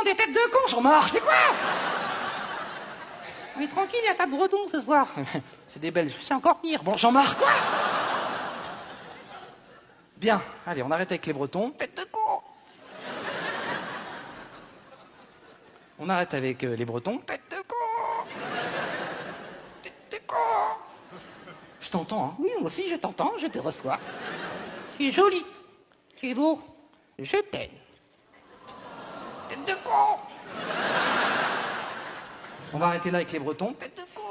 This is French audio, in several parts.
bretons, des têtes de con, Jean-Marc, c'est quoi? Mais tranquille, il y a 4 bretons ce soir. C'est des Belges, c'est encore pire. Bon, Jean-Marc, quoi? Bien, allez, on arrête avec les bretons. Tête de con. On arrête avec les bretons. Tête de con. Tête de con. Je t'entends, hein? Oui, moi aussi, je t'entends, je te reçois. Tu es joli. Tu es beau. Je t'aime. Tête de con. On va arrêter là avec les bretons. Tête de con.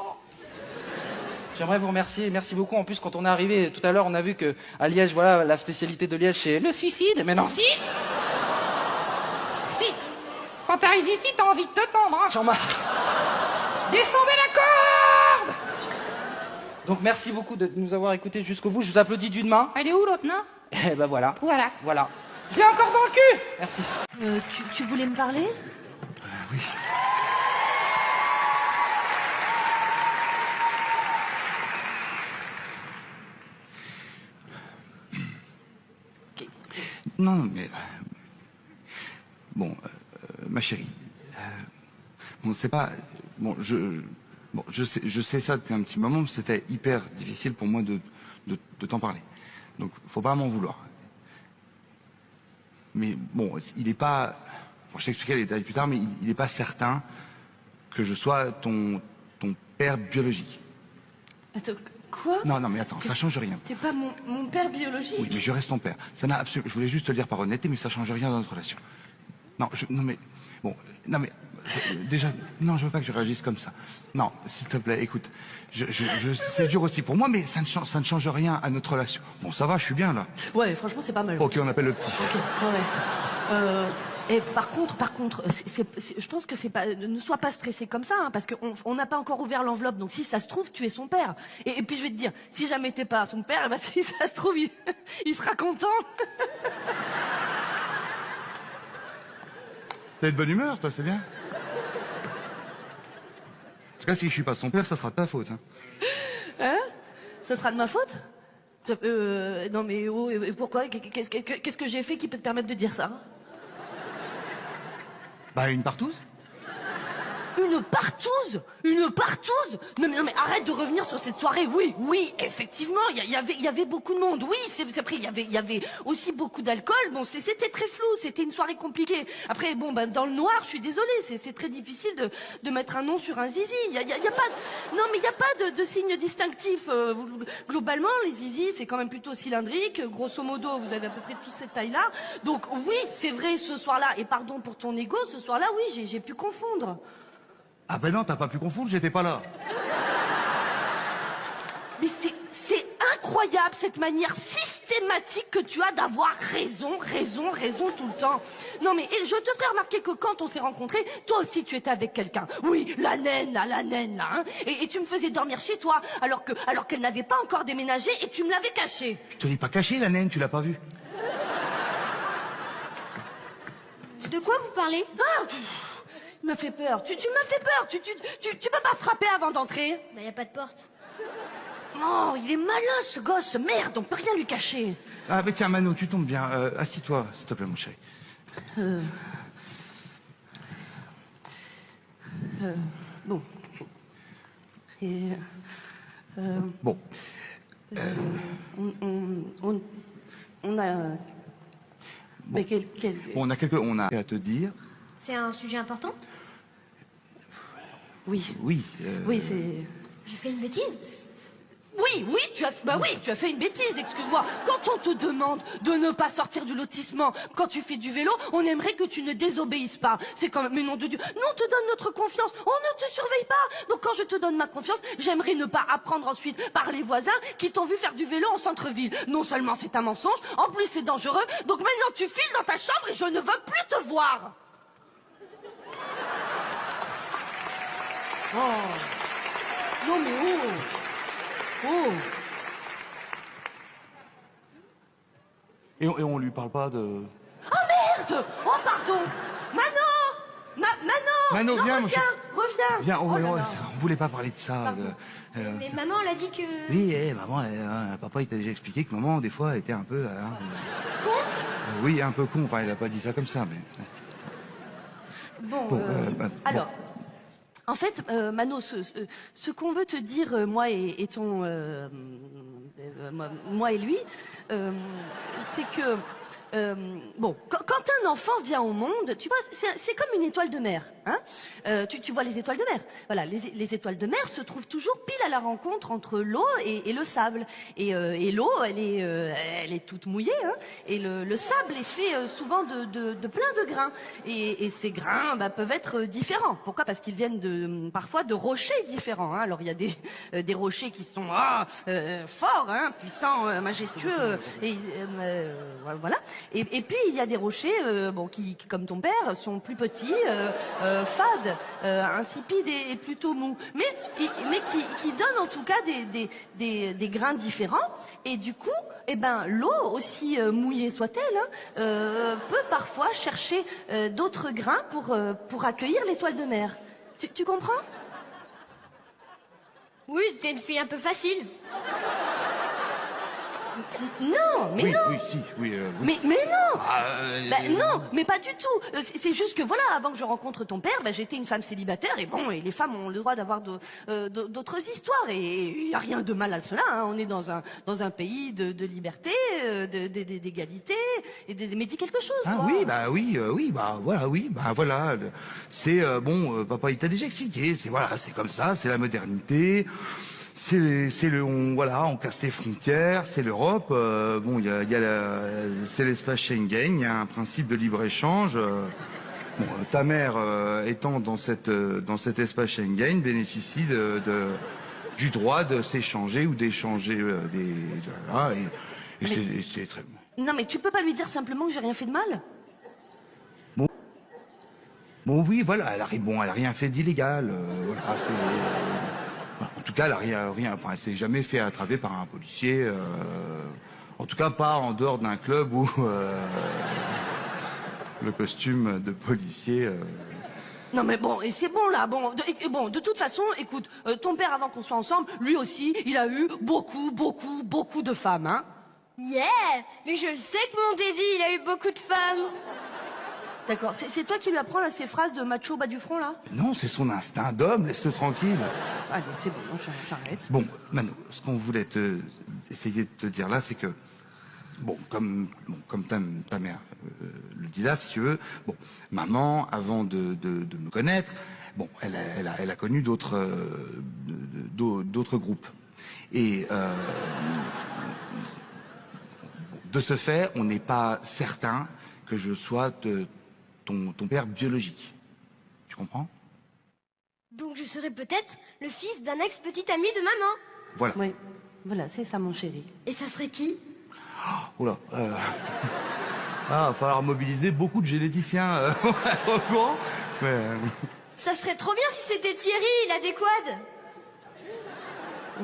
J'aimerais vous remercier, merci beaucoup. En plus, quand on est arrivé tout à l'heure, on a vu que à Liège, voilà, la spécialité de Liège, c'est le suicide. Mais non, si. Si. Quand t'arrives ici, t'as envie de te tendre, hein, Jean-Marc. Descendez la corde. Donc, merci beaucoup de nous avoir écoutés jusqu'au bout. Je vous applaudis d'une main. Elle est où, l'autre main? Eh ben voilà. Voilà. Voilà. Je l'ai encore dans le cul. Merci. Tu voulais me parler? Oui. Non, mais... Bon, ma chérie. Bon, c'est pas... Bon, je sais ça depuis un petit moment, mais c'était hyper difficile pour moi de t'en parler. Donc, faut pas m'en vouloir. Mais bon, il est pas... Bon, je t'expliquerai les détails plus tard, mais il est pas certain que je sois ton père biologique. Attends, quoi? Non, mais attends, ça change rien. T'es pas mon père biologique? Oui, mais je reste ton père. Ça n'a absolument... Je voulais juste te le dire par honnêteté, mais ça change rien dans notre relation. Non, mais... Bon, non, mais... Déjà, non, je veux pas que je réagisse comme ça. Non, s'il te plaît, écoute, c'est dur aussi pour moi, mais ça ne change rien à notre relation. Bon, ça va, je suis bien, là. Ouais, franchement, c'est pas mal. Ok, on appelle le petit. Ok, ouais. Et par contre, je pense que c'est pas, ne sois pas stressé comme ça, hein, parce qu'on n'a pas encore ouvert l'enveloppe, donc si ça se trouve, tu es son père. Et puis je vais te dire, si jamais t'es pas son père, eh ben, si ça se trouve, il sera content. T'as de bonne humeur, toi, c'est bien. En tout cas, si je suis pas son père, ça sera de ta faute. Hein? Ça sera de ma faute? Non mais oh, et pourquoi? Qu'est-ce que j'ai fait qui peut te permettre de dire ça? Bah, une partouze. Une partouze? Une partouze? Non mais arrête de revenir sur cette soirée. Oui, effectivement, il y avait beaucoup de monde. Oui, c'est vrai, il y avait aussi beaucoup d'alcool. Bon, c'était très flou, c'était une soirée compliquée. Après, bon, ben, dans le noir, je suis désolée, c'est très difficile de mettre un nom sur un zizi. Il y a pas, non mais il y a pas de signe distinctif. Globalement, les zizis, c'est quand même plutôt cylindrique. Grosso modo, vous avez à peu près tous cette taille-là. Donc oui, c'est vrai, ce soir-là, et pardon pour ton ego, ce soir-là, oui, j'ai pu confondre. Ah ben non, t'as pas pu confondre, j'étais pas là. Mais c'est incroyable cette manière systématique que tu as d'avoir raison tout le temps. Non mais je te ferai remarquer que quand on s'est rencontrés, toi aussi tu étais avec quelqu'un. Oui, la naine là, hein. Et tu me faisais dormir chez toi alors qu'elle n'avait pas encore déménagé et tu me l'avais caché. Je te l'ai pas caché, la naine, tu l'as pas vue. De quoi vous parlez? Ah, il m'a fait peur. Tu m'as fait peur. Tu peux pas frapper avant d'entrer? Bah y a pas de porte. Non, il est malin ce gosse. Merde, on peut rien lui cacher. Ah mais tiens, Mano, tu tombes bien. Assis-toi, s'il te plaît, mon chéri. Bon. Et Bon. on a... Mais Bon, on a à te dire. C'est un sujet important? Oui. Oui. Oui, c'est... J'ai fait une bêtise? Oui, tu as fait une bêtise, excuse-moi. Quand on te demande de ne pas sortir du lotissement quand tu fais du vélo, on aimerait que tu ne désobéisses pas. C'est quand même... Mais nom de Dieu, nous on te donne notre confiance, on ne te surveille pas. Donc quand je te donne ma confiance, j'aimerais ne pas apprendre ensuite par les voisins qui t'ont vu faire du vélo en centre-ville. Non seulement c'est un mensonge, en plus c'est dangereux, donc maintenant tu files dans ta chambre et je ne veux plus te voir. Oh. Non mais oh. Oh. Et on lui parle pas de... Oh merde! Oh pardon! Manon! Mano, Non, viens, mon chéri. reviens! Viens, Oh là là. on voulait pas parler de ça. Pardon. Mais maman, elle a dit que... Oui, maman, papa, il t'a déjà expliqué que maman, des fois, elle était un peu... Quoi? oui, un peu con. Enfin, il a pas dit ça comme ça, mais... Alors, en fait, Mano, ce qu'on veut te dire, moi et ton... moi et lui, c'est que... bon, quand un enfant vient au monde, tu vois, c'est comme une étoile de mer. Hein, tu vois les étoiles de mer. Voilà, les étoiles de mer se trouvent toujours pile à la rencontre entre l'eau et le sable. Et l'eau, elle est toute mouillée. Hein, et le sable est fait souvent de plein de grains. Et ces grains peuvent être différents. Pourquoi? Parce qu'ils viennent parfois de rochers différents. Hein. Alors il y a des rochers qui sont forts, hein, puissants, majestueux. Et voilà. Et puis il y a des rochers, qui, comme ton père, sont plus petits, fades, insipides et plutôt mous, mais qui donnent en tout cas des grains différents. Et du coup, l'eau, aussi mouillée soit-elle, peut parfois chercher d'autres grains pour accueillir l'étoile de mer. Tu comprends? Oui, t'es une fille un peu facile. Non, mais Oui, non. oui, si, oui. Oui. Mais non. Non, Ah, mais pas du tout. C'est juste que voilà, avant que je rencontre ton père, j'étais une femme célibataire et bon, et les femmes ont le droit d'avoir d'autres histoires et il y a rien de mal à cela. Hein. On est dans un pays de liberté, d'égalité. Mais dis quelque chose. Ah toi. oui, voilà. C'est papa, il t'a déjà expliqué. C'est comme ça, c'est la modernité. On casse les frontières, c'est l'Europe. C'est l'espace Schengen. Il y a un principe de libre échange. Ta mère étant dans cet espace Schengen bénéficie du droit de s'échanger ou d'échanger c'est très. Non, mais tu peux pas lui dire simplement que j'ai rien fait de mal. Bon oui, voilà, elle a rien fait d'illégal. En tout cas, elle a rien. Enfin, elle s'est jamais fait attraper par un policier. En tout cas, pas en dehors d'un club où le costume de policier. Non mais bon, et c'est bon là, de toute façon, écoute, ton père avant qu'on soit ensemble, lui aussi, il a eu beaucoup de femmes, hein. Yeah! Mais je le sais que mon Teddy, il a eu beaucoup de femmes. D'accord, c'est toi qui lui apprends là, ces phrases de macho bas du front là? Non, c'est son instinct d'homme, laisse-le tranquille. Allez, c'est bon, j'arrête. Bon, Mano, ce qu'on voulait essayer de te dire là, c'est que, comme ta mère le dit là, si tu veux, maman, avant de me connaître, elle a connu d'autres groupes. Et de ce fait, on n'est pas certain que je sois ton père biologique. Tu comprends? Donc je serais peut-être le fils d'un ex-petit ami de maman. Voilà. Oui, voilà, c'est ça mon chéri. Et ça serait qui? Oula. Va falloir mobiliser beaucoup de généticiens au courant. Mais, Ça serait trop bien si c'était Thierry, l'adéquat.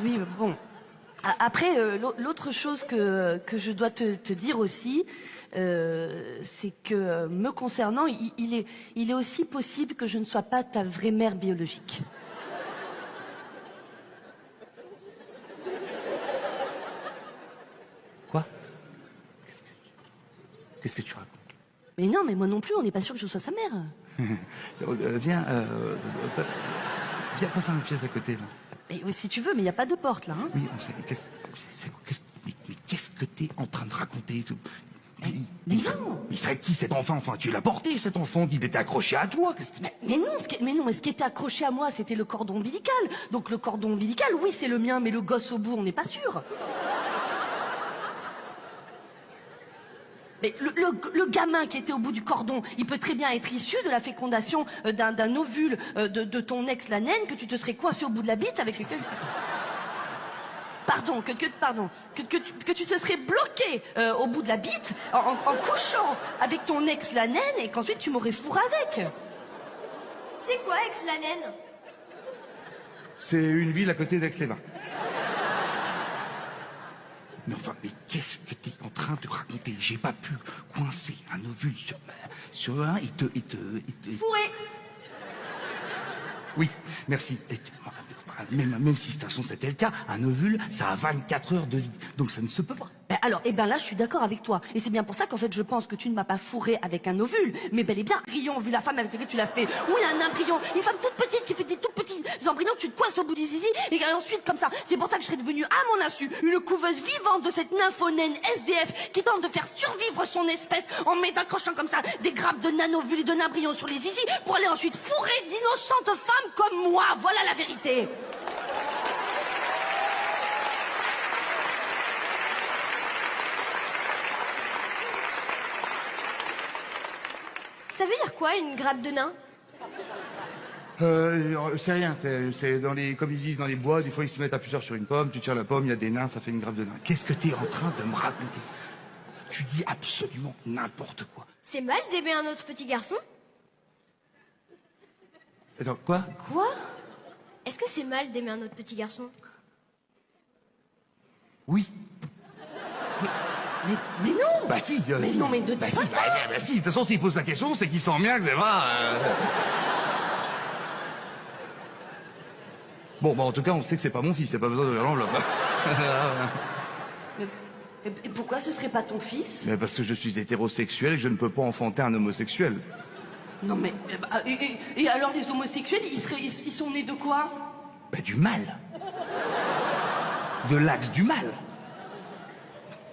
Oui, bon. Après, l'autre chose que je dois te dire aussi, c'est que me concernant, il est aussi possible que je ne sois pas ta vraie mère biologique. quoi? Qu'est-ce que tu racontes? Mais non, mais moi non plus, on n'est pas sûr que je sois sa mère. Viens, passe une pièce à côté là. Mais oui, si tu veux, mais il n'y a pas de porte là. Hein. Oui, on sait. Mais qu'est-ce que t'es en train de raconter tout? Mais non. Mais c'est qui cet enfant? Enfin, tu l'as porté cet enfant, il était accroché à toi. Qu'est-ce que... Mais non, mais ce qui était accroché à moi, c'était le cordon ombilical. Donc le cordon ombilical, oui, c'est le mien, mais le gosse au bout, on n'est pas sûr. Mais le gamin qui était au bout du cordon, il peut très bien être issu de la fécondation d'un ovule de ton ex, la naine, que tu te serais coincé au bout de la bite avec lequel... Pardon, que tu te serais bloqué au bout de la bite en couchant avec ton ex, la naine, et qu'ensuite tu m'aurais fourré avec. C'est quoi, ex-la naine? C'est une ville à côté d'Aix-les-Bains. Mais enfin, mais qu'est-ce que t'es en train de raconter? J'ai pas pu coincer un ovule sur un et te... Fourré. Oui, merci. Même si de toute façon c'était le cas, un ovule, ça a 24 heures de vie. Donc ça ne se peut pas. Ben alors, eh ben là, je suis d'accord avec toi. Et c'est bien pour ça qu'en fait, je pense que tu ne m'as pas fourré avec un ovule, mais bel et bien embryon, vu la femme avec laquelle tu l'as fait. Oui, un embryon, une femme toute petite qui fait des tout petits embryons que tu te coinces au bout du zizi, et ensuite, comme ça. C'est pour ça que je serais devenue, à mon insu, une couveuse vivante de cette nymphonaine SDF qui tente de faire survivre son espèce en accrochant comme ça des grappes de nanovules et de nymbryon sur les zizi pour aller ensuite fourrer d'innocentes femmes comme moi. Voilà la vérité. Ça veut dire quoi, une grappe de nain? C'est rien, c'est dans les, comme ils disent dans les bois, des fois ils se mettent à plusieurs sur une pomme, tu tires la pomme, il y a des nains, ça fait une grappe de nain. Qu'est-ce que t'es en train de me raconter? Tu dis absolument n'importe quoi. C'est mal d'aimer un autre petit garçon? Attends, quoi? Quoi? Est-ce que c'est mal d'aimer un autre petit garçon? Oui. Mais non. Bah si, Mais si. non, mais ne dis bah, pas si, ça. bah si, de toute façon s'il pose la question, c'est qu'il sent bien que c'est vrai. Bon, bah en tout cas, on sait que c'est pas mon fils, y a pas besoin de l'enveloppe. Et pourquoi ce serait pas ton fils? Mais parce que je suis hétérosexuel et que je ne peux pas enfanter un homosexuel. Non mais... Et alors les homosexuels, ils sont nés de quoi? Bah du mal. De l'axe du mal.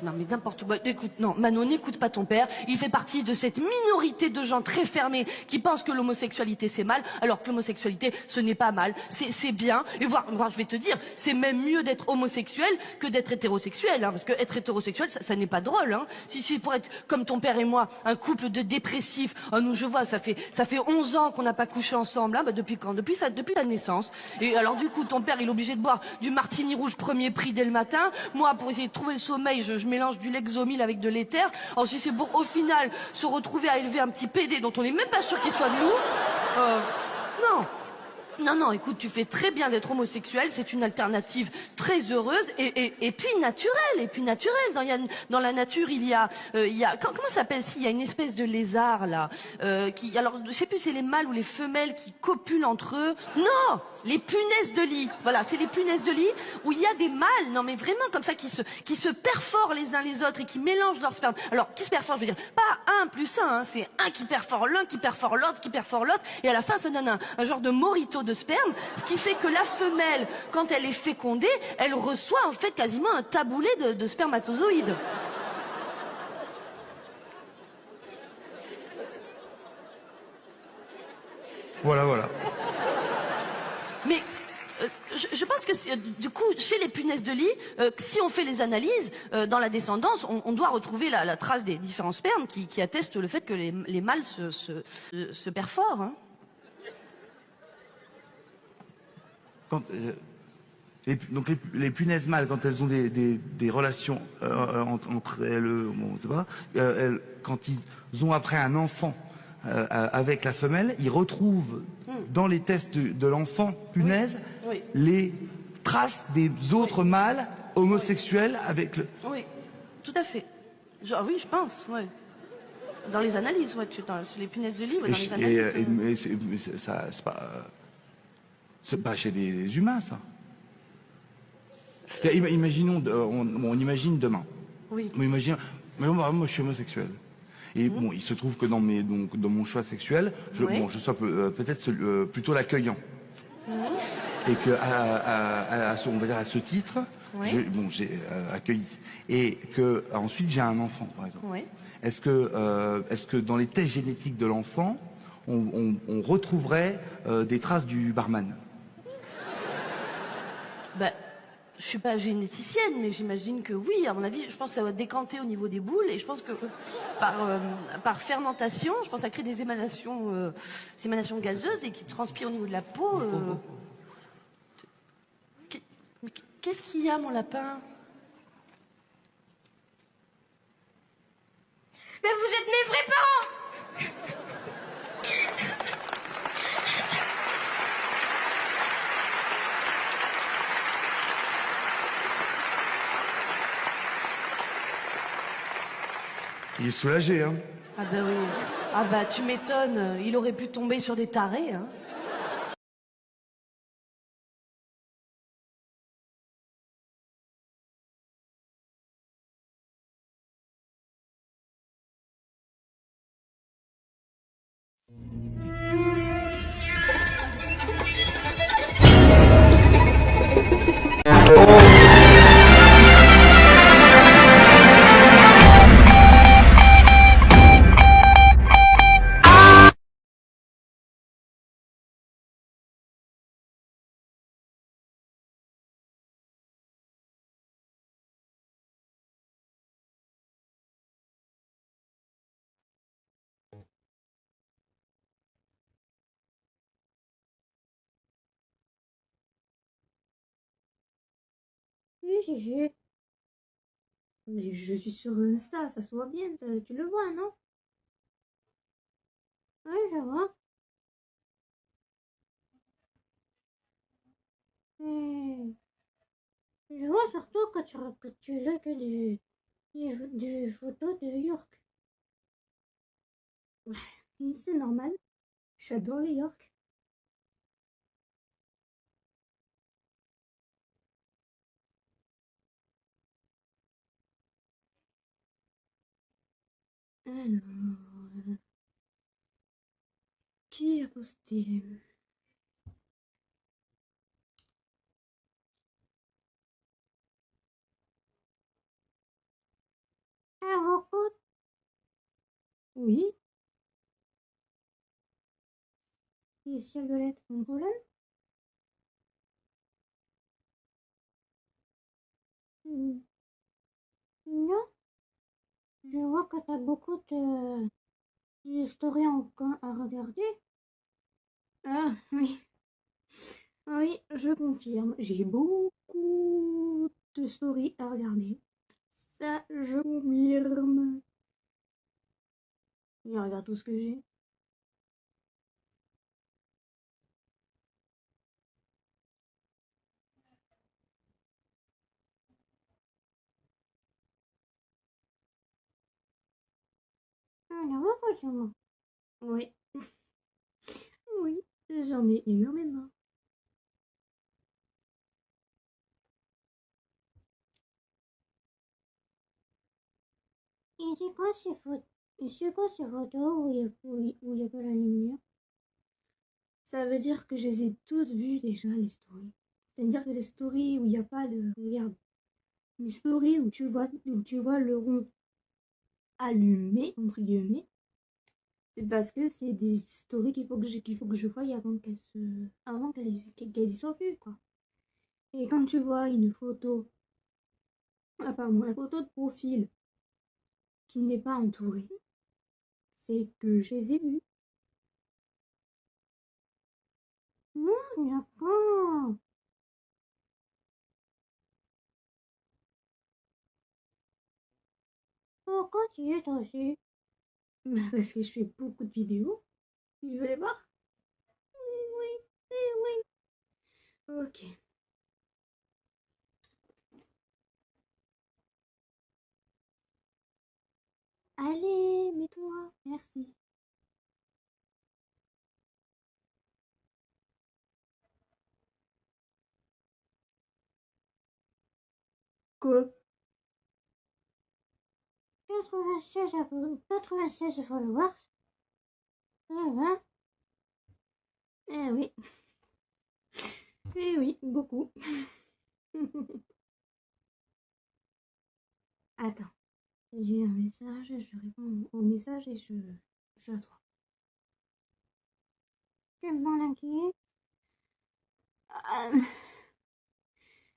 Non mais n'importe quoi. Écoute, non, Manon, n'écoute pas ton père. Il fait partie de cette minorité de gens très fermés qui pensent que l'homosexualité c'est mal, alors que l'homosexualité ce n'est pas mal. C'est bien. Et voire, je vais te dire, c'est même mieux d'être homosexuel que d'être hétérosexuel, hein, parce que être hétérosexuel, ça n'est pas drôle, hein. Si pour être comme ton père et moi, un couple de dépressifs, oh, nous je vois, ça fait 11 ans qu'on n'a pas couché ensemble, hein, bah depuis quand? Depuis la naissance. Et alors du coup, ton père il est obligé de boire du martini rouge premier prix dès le matin. Moi, pour essayer de trouver le sommeil, je mélange du Lexomil avec de l'éther. Ensuite, c'est pour, au final, se retrouver à élever un petit PD dont on n'est même pas sûr qu'il soit de nous. Non. Non, écoute, tu fais très bien d'être homosexuel, c'est une alternative très heureuse et puis naturelle. Dans la nature, il y a comment ça s'appelle il y a une espèce de lézard là, alors je sais plus c'est les mâles ou les femelles qui copulent entre eux. Non, les punaises de lit. Voilà, c'est les punaises de lit où il y a des mâles, non mais vraiment comme ça qui se perforent les uns les autres et qui mélangent leur sperme. Alors qui se perfore, je veux dire, pas 1 plus 1, hein, c'est un qui perfore l'un, qui perfore l'autre, qui perfore l'autre, et à la fin ça donne un genre de morito de sperme, ce qui fait que la femelle, quand elle est fécondée, elle reçoit en fait quasiment un taboulet de spermatozoïdes. Voilà. Mais je pense que du coup, chez les punaises de lit, si on fait les analyses dans la descendance, on doit retrouver la trace des différents spermes qui attestent le fait que les mâles se perforent. Hein. Quand, les punaises mâles, quand elles ont des relations entre elles, bon, on sait pas, quand ils ont après un enfant avec la femelle, ils retrouvent dans les tests de l'enfant punaise Oui. les traces des autres mâles homosexuels avec le... Oui, tout à fait. Oui, je pense, ouais. Dans les analyses, ouais, sur les punaises de lit, ouais, dans les analyses. Mais c'est pas chez les humains, ça. Imaginons, on imagine demain. Oui. Mais moi, je suis homosexuel. Et bon, il se trouve que dans mon choix sexuel, je sois peut-être plutôt l'accueillant. Et que, on va dire à ce titre, j'ai accueilli. Et que ensuite j'ai un enfant, par exemple. Oui. Est-ce que dans les tests génétiques de l'enfant, on retrouverait des traces du barman? Ben, je suis pas généticienne, mais j'imagine que oui. À mon avis, je pense que ça va décanter au niveau des boules, et je pense que par fermentation, je pense que ça crée des émanations gazeuses et qui transpirent au niveau de la peau. Qu'est-ce qu'il y a, mon lapin? Mais vous êtes mes vrais parents! Il est soulagé, hein? Ah bah oui. Ah bah tu m'étonnes. Il aurait pu tomber sur des tarés, hein. Gigi. Mais je suis sur Insta, ça se voit bien, tu le vois, non? Oui, je vois. Et je vois surtout que tu likes des photos de York. Ouais, c'est normal, j'adore les York. Alors, qui a posté? Ah, Rocco? Oui. Et ciel violette, mon problème? Hmm, non, je vois que t'as beaucoup de stories à regarder. Ah, oui. Oui, je confirme, j'ai beaucoup de stories à regarder. Ça, je confirme. Et regarde tout ce que j'ai. Alors, franchement. Oui. Oui, j'en ai énormément. Et c'est quoi ces photos où il y a pas la lumière? Ça veut dire que je les ai tous vues déjà, les stories. C'est-à-dire que les stories où il n'y a pas de... Regarde, les stories où tu vois le rond allumé, entre guillemets, c'est parce que c'est des stories qu'il faut que je voie avant qu'elles y soient vues, quoi. Et quand tu vois une photo, ah pardon, la photo de profil qui n'est pas entourée, c'est que je les ai vues. Non, d'accord. Pourquoi tu y es toi aussi? Bah, parce que je fais beaucoup de vidéos. Tu veux les voir? Oui, oui, oui. Ok. Allez, mets-toi. Merci. Quoi? 96 followers. Ah, ben. Eh oui. Eh oui, beaucoup. Attends. J'ai un message, je réponds au message et je l'attends. Tu me demandes à qui? À,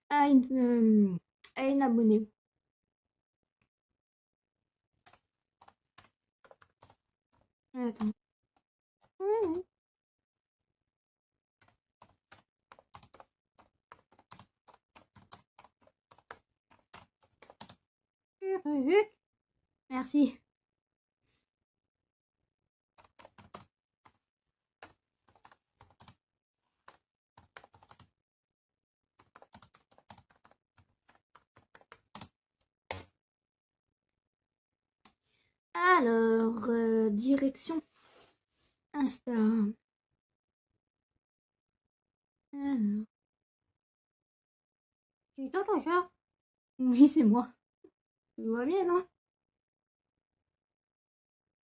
à une abonnée. Attends. Mhm. Merci. Alors, direction Insta. Alors. C'est toi, ton chat? Oui, c'est moi. Tu vois bien, non?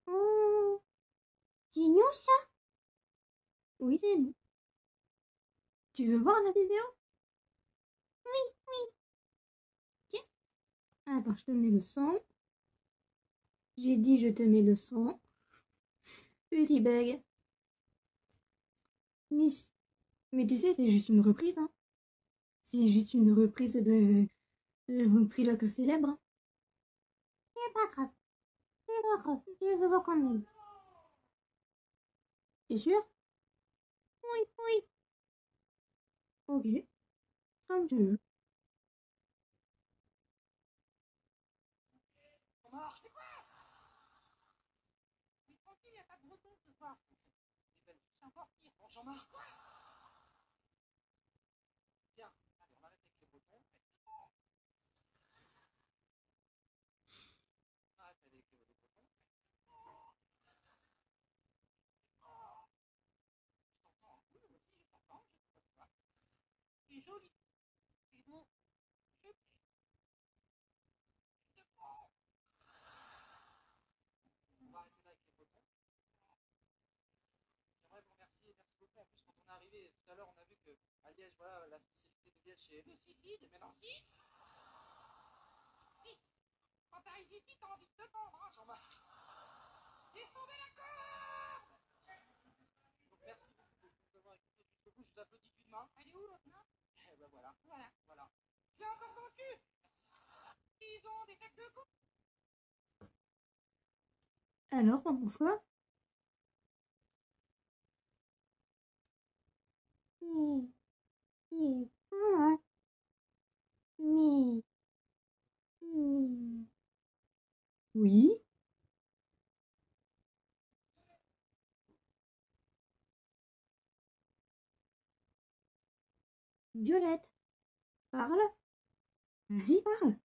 Hmm, c'est nous, ça? Oui, c'est nous. Tu veux voir la vidéo? Oui, oui. Tiens. Attends, je te mets le son. J'ai dit je te mets le son. Petit bug. Miss. Mais tu sais, c'est juste une reprise, hein. C'est juste une reprise de ventriloque célèbre. C'est pas grave. C'est pas grave. Je le vois quand même. T'es sûr? Oui, oui. Ok. Comme tu veux. Jean-Marc. Bien. Allez, on arrête avec les bretons. On arrête avec les bretons. Je t'entends. Oui, moi aussi, je t'entends. Je te reçois. C'est joli. C'est beau. Je prie. C'est bon. On va arrêter là avec les bretons. J'aimerais vous remercier. Merci beaucoup. En plus, quand on est arrivé tout à l'heure, on a vu que à Liège, voilà, la spécialité de Liège, c'est le suicide. Mais non, si. Si. Quand t'arrives ici, t'as envie de te pendre, hein, Jean-Marc. Descendez la corde. Donc, merci beaucoup d'avoir écouté jusqu'au bout. Je vous applaudis d'une main. Elle est où l'autre main? Eh ben voilà. Voilà. J'ai encore dans le cul. Merci. Ils ont des têtes de con. Alors, t'en penses quoi? Ah, mais... Oui? Violette, parle. Vas-y, parle.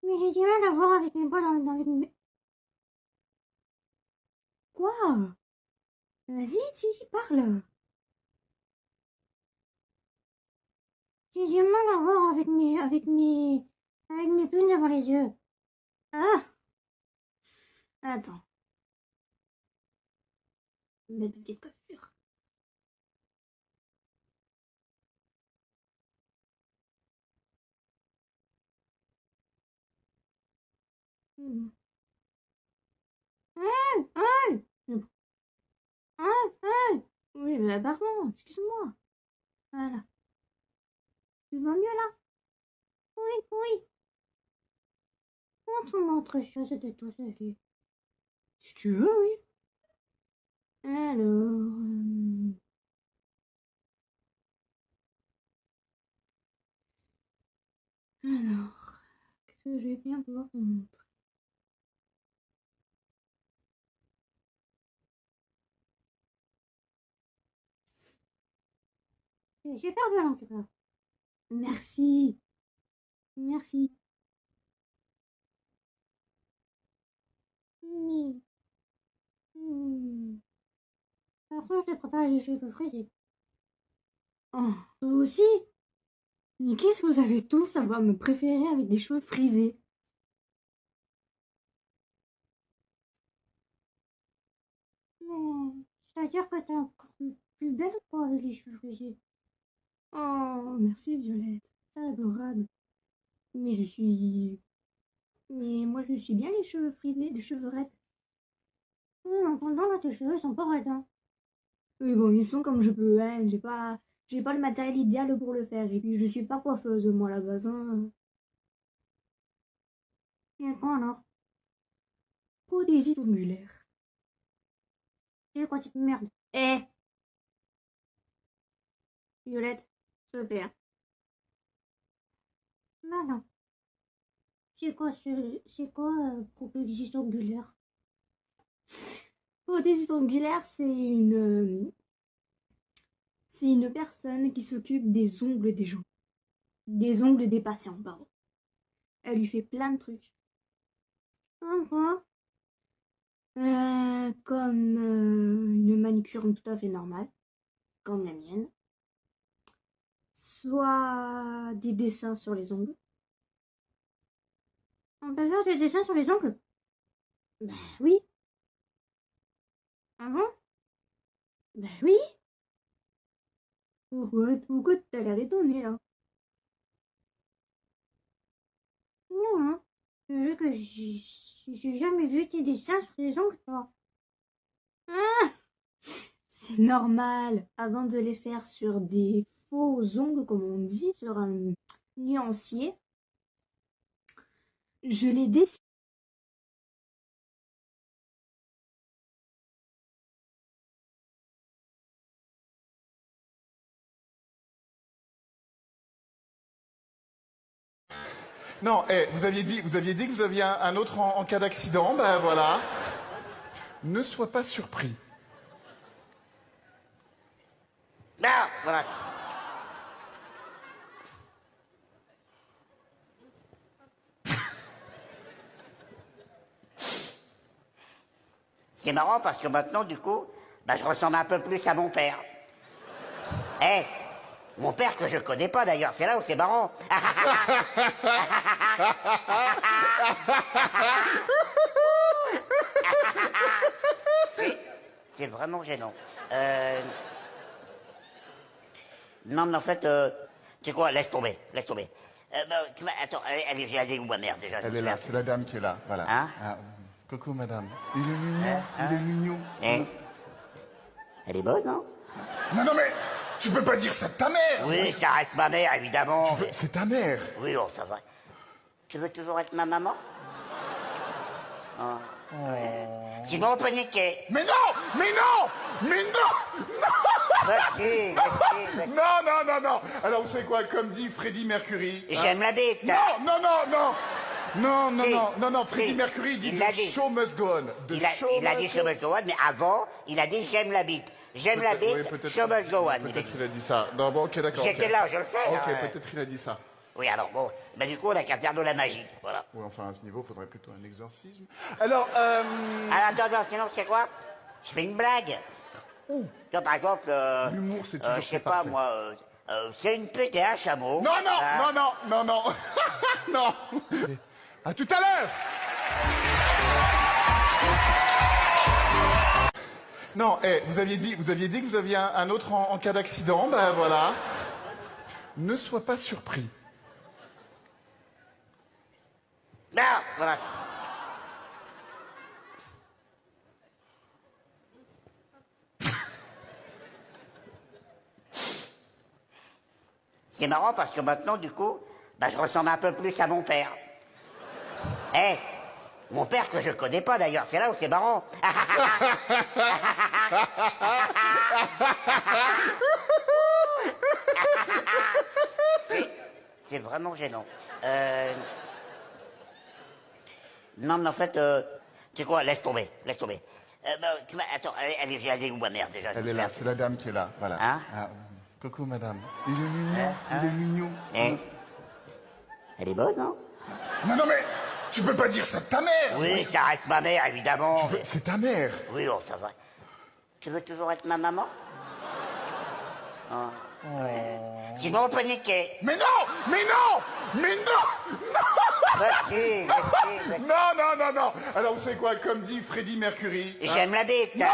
Mais j'ai du mal à voir avec mes poils avec mes... Quoi? Vas-y, dis, parle. J'ai du mal à voir avec mes plumes devant les yeux. Ah! Attends. Ma petite coiffure. Hmm. Oui, mais pardon, excuse-moi. Voilà. Tu vas mieux là? Oui. Montre-moi autre chose de tout ceci. Si tu veux, oui. Alors, qu'est-ce que je vais bien pouvoir te montrer? C'est super bien en tout cas. Merci. Mais... Après, je te prépare les cheveux frisés. Oh, toi aussi? Mais qu'est-ce que vous avez tous à me préférer avec des cheveux frisés? C'est-à-dire que t'es encore plus belle quoi avec les cheveux frisés. Oh, merci Violette, c'est adorable. Mais moi je suis bien les cheveux frisés, les cheveux raides. En attendant, là, tes cheveux sont pas raides, hein. Oui, bon, ils sont comme je peux, hein. J'ai pas le matériel idéal pour le faire. Et puis, je suis pas coiffeuse, moi, à la base, hein. Et quoi alors? Prothésie ongulaire. C'est quoi cette merde? Eh! Violette, s'il te plaît. Non. C'est quoi, prothésie ongulaire? Prothésie ongulaire, c'est une personne qui s'occupe des ongles des gens. Des ongles des patients, pardon. Elle lui fait plein de trucs. Quoi? Comme une manicure tout à fait normale, comme la mienne. Soit des dessins sur les ongles. On peut faire des dessins sur les ongles? Bah oui. Ah bon? Bah oui. Pourquoi t'as l'air étonné là? Non, hein. C'est que j'ai jamais vu tes dessins sur les ongles, toi. Ah! C'est normal. Avant de les faire sur des faux ongles, comme on dit, sur un nuancier, je les dessine. Non, vous aviez dit que vous aviez un autre en cas d'accident, ben voilà. Ne sois pas surpris. Non, voilà. C'est marrant parce que maintenant, du coup, bah, je ressemble un peu plus à mon père. Eh, mon père que je connais pas d'ailleurs, c'est là où c'est marrant. C'est vraiment gênant. Non, mais en fait, c'est quoi? Laisse tomber, laisse tomber. Attends, elle est où ma mère déjà? Elle est là, c'est la dame qui est là, voilà. Hein? Coucou madame. Il est mignon, il est mignon. Eh, elle est bonne, non? Non, mais tu peux pas dire ça de ta mère. Oui, ça reste ma mère, évidemment. mais- C'est ta mère. Oui, oh, ça va. Tu veux toujours être ma maman? Ouais. Sinon, on peut niquer. Mais non, mais non, mais non. Merci, merci. Non. Alors vous savez quoi, comme dit Freddie Mercury. J'aime la bite. Non, Freddie Si, Mercury dit il The l'a dit. show must go on. Il a dit show must go on, mais avant, il a dit j'aime la bite. J'aime la bite, show must go on. il a Peut-être dit. il a dit ça. Non, bon, ok, d'accord. J'étais ok. là, je le sais. Ok, hein. peut-être il a dit ça. Oui, alors bon, bah, du coup, on a qu'à faire de la magie. Voilà. Oui, enfin, à ce niveau, il faudrait plutôt un exorcisme. Alors, Alors, attends, sinon, c'est quoi? Je fais une blague. Tu vois, par exemple, L'humour, c'est toujours je sais c'est pas, parfait. moi, c'est une pute et un chameau. Non. Non. À tout à l'heure. Non, vous aviez dit que vous aviez un autre en cas d'accident, ben voilà. Ne sois pas surpris. Non, voilà. C'est marrant parce que maintenant, du coup, bah, je ressemble un peu plus à mon père. Eh, mon père que je connais pas d'ailleurs, c'est là où c'est marrant. C'est vraiment gênant. Non, mais en fait, c'est quoi? Laisse tomber, laisse tomber. Attends, elle est où ma mère déjà? Elle est là, c'est la dame qui est là, voilà. Hein? Coucou madame. Il est mignon, il est mignon. Eh, elle est bonne, non? Non, mais tu peux pas dire ça de ta mère. Oui, ça reste ma mère, évidemment. mais- C'est ta mère. Oui, oh, ça va. Tu veux toujours être ma maman? Ouais. Sinon, on peut niquer. Mais non. Merci. Non. Alors vous savez quoi, comme dit Freddie Mercury. J'aime la bite. Non,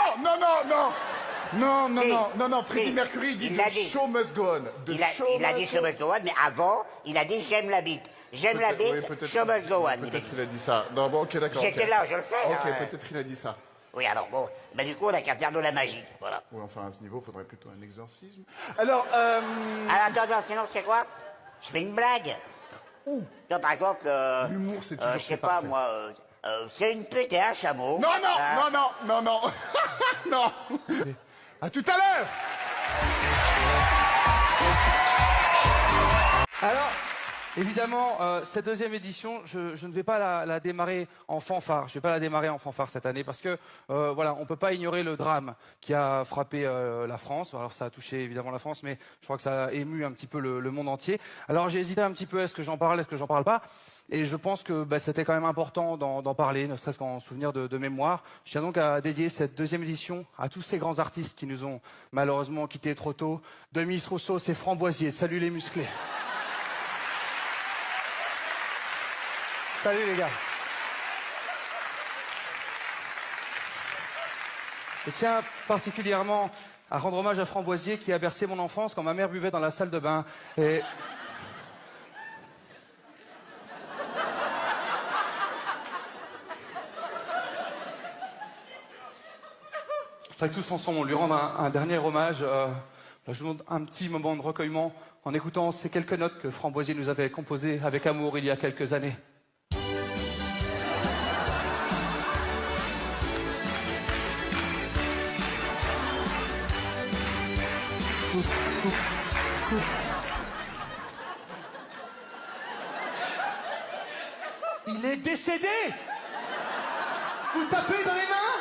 Freddie Si, Mercury dit il l'a The dit. show must go on. The show Il a dit must show go on. must go on, mais avant, il a dit j'aime la bite. J'aime la Oui, bite, peut-être- show must go on. il a Peut-être dit. il a dit ça. Non, bon, ok, d'accord. J'étais ok. là, je le sais. Ok, hein. peut-être il a dit ça. Oui, alors bon, bah, du coup, on a qu'à faire de la magie. Voilà. Oui, enfin, à ce niveau, il faudrait plutôt un exorcisme. Alors, Alors, attends, sinon, c'est quoi? Je fais une blague. Tu vois, par exemple, l'humour, c'est toujours je sais c'est pas, parfait. moi, c'est une pute et un chameau. Non. Non. À tout à l'heure. Alors, évidemment, cette deuxième édition, je ne vais pas la démarrer en fanfare. Je vais pas la démarrer en fanfare cette année parce que, voilà, on peut pas ignorer le drame qui a frappé la France. Alors, ça a touché évidemment la France, mais je crois que ça a ému un petit peu le monde entier. Alors, j'ai hésité un petit peu, est-ce que j'en parle, est-ce que j'en parle pas? Et je pense que c'était quand même important d'en parler, ne serait-ce qu'en souvenir de mémoire. Je tiens donc à dédier cette deuxième édition à tous ces grands artistes qui nous ont malheureusement quittés trop tôt. De Miss Rousseau, c'est Framboisier. Salut les musclés. Salut les gars. Je tiens particulièrement à rendre hommage à Framboisier qui a bercé mon enfance quand ma mère buvait dans la salle de bain. Et... Je voudrais que tous ensemble, on lui rendre un dernier hommage. Je vous demande un petit moment de recueillement en écoutant ces quelques notes que Framboisier nous avait composées avec amour il y a quelques années. Il est décédé. Vous le tapez dans les mains.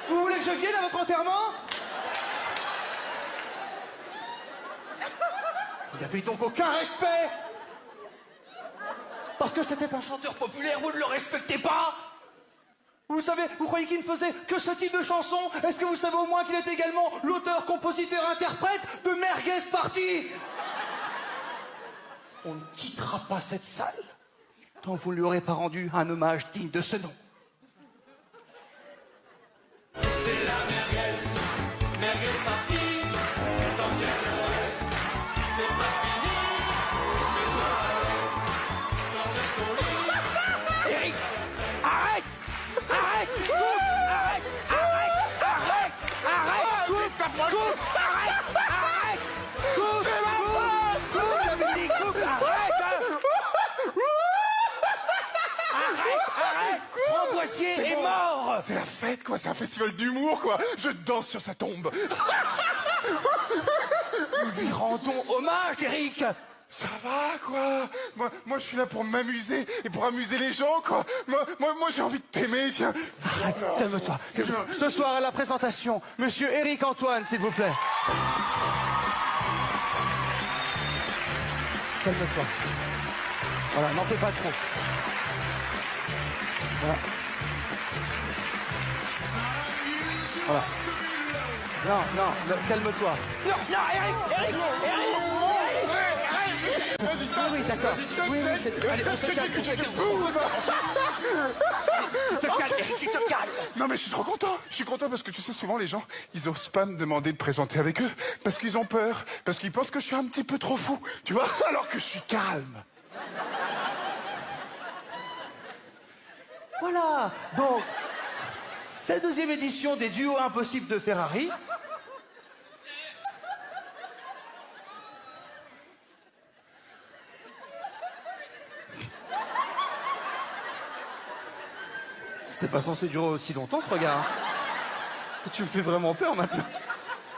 Vous voulez que je vienne à votre enterrement? Vous n'avez donc aucun respect? Parce que c'était un chanteur populaire, vous ne le respectez pas? Vous savez, vous croyez qu'il ne faisait que ce type de chanson? Est-ce que vous savez au moins qu'il est également l'auteur, compositeur, interprète de Merguez Party? On ne quittera pas cette salle tant vous ne lui aurez pas rendu un hommage digne de ce nom. C'est la Merguez, Merguez Party, tant qu'elle reste, c'est pas fini, mais moi reste, sors de ton lit. Eric, arrête! Arrête! Coupe! Arrête! Arrête! Arrête! Arrête! Coupe! Coupe! Arrête! Arrête! Coupe! Coupe la musique! Coupe! Arrête! Arrête! Framboisier est mort! C'est la fête, quoi. C'est un festival d'humour, quoi. Je danse sur sa tombe. Nous lui rendons hommage, Eric! Ça va, quoi. Moi, je suis là pour m'amuser et pour amuser les gens, quoi. Moi, j'ai envie de t'aimer, tiens. Arrête, calme-toi. Ce soir à la présentation, monsieur Eric Antoine, s'il vous plaît. Calme-toi. Voilà, n'en fais pas trop. Voilà. Voilà. Non, calme-toi. Non, Eric. Oui, d'accord. Oui, c'est... Allez, on se calme. Tu te calmes, Eric, tu te calmes. Non, mais je suis trop content. Je suis content parce que tu sais, souvent, les gens, ils osent pas me demander de présenter avec eux parce qu'ils ont peur, parce qu'ils pensent que je suis un petit peu trop fou, tu vois, alors que je suis calme. Voilà. Donc, cette deuxième édition des duos impossibles de Ferrari. C'était pas censé durer aussi longtemps, ce regard. Tu me fais vraiment peur maintenant.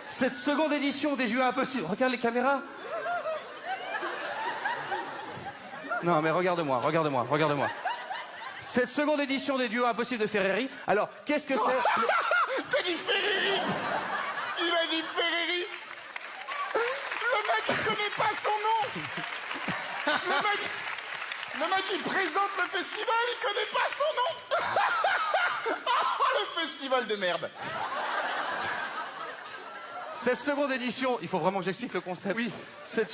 Cette seconde édition des duos impossibles. Regarde les caméras. Non, mais regarde-moi. Cette seconde édition des duos impossibles de Ferrari. Alors, qu'est-ce que c'est? T'as dit Ferreri. Il a dit Ferreri. Le mec, il connaît pas son nom. Le mec, il présente le festival, il connaît pas son nom. Le festival de merde. Cette seconde édition, il faut vraiment que j'explique le concept. Oui. Cette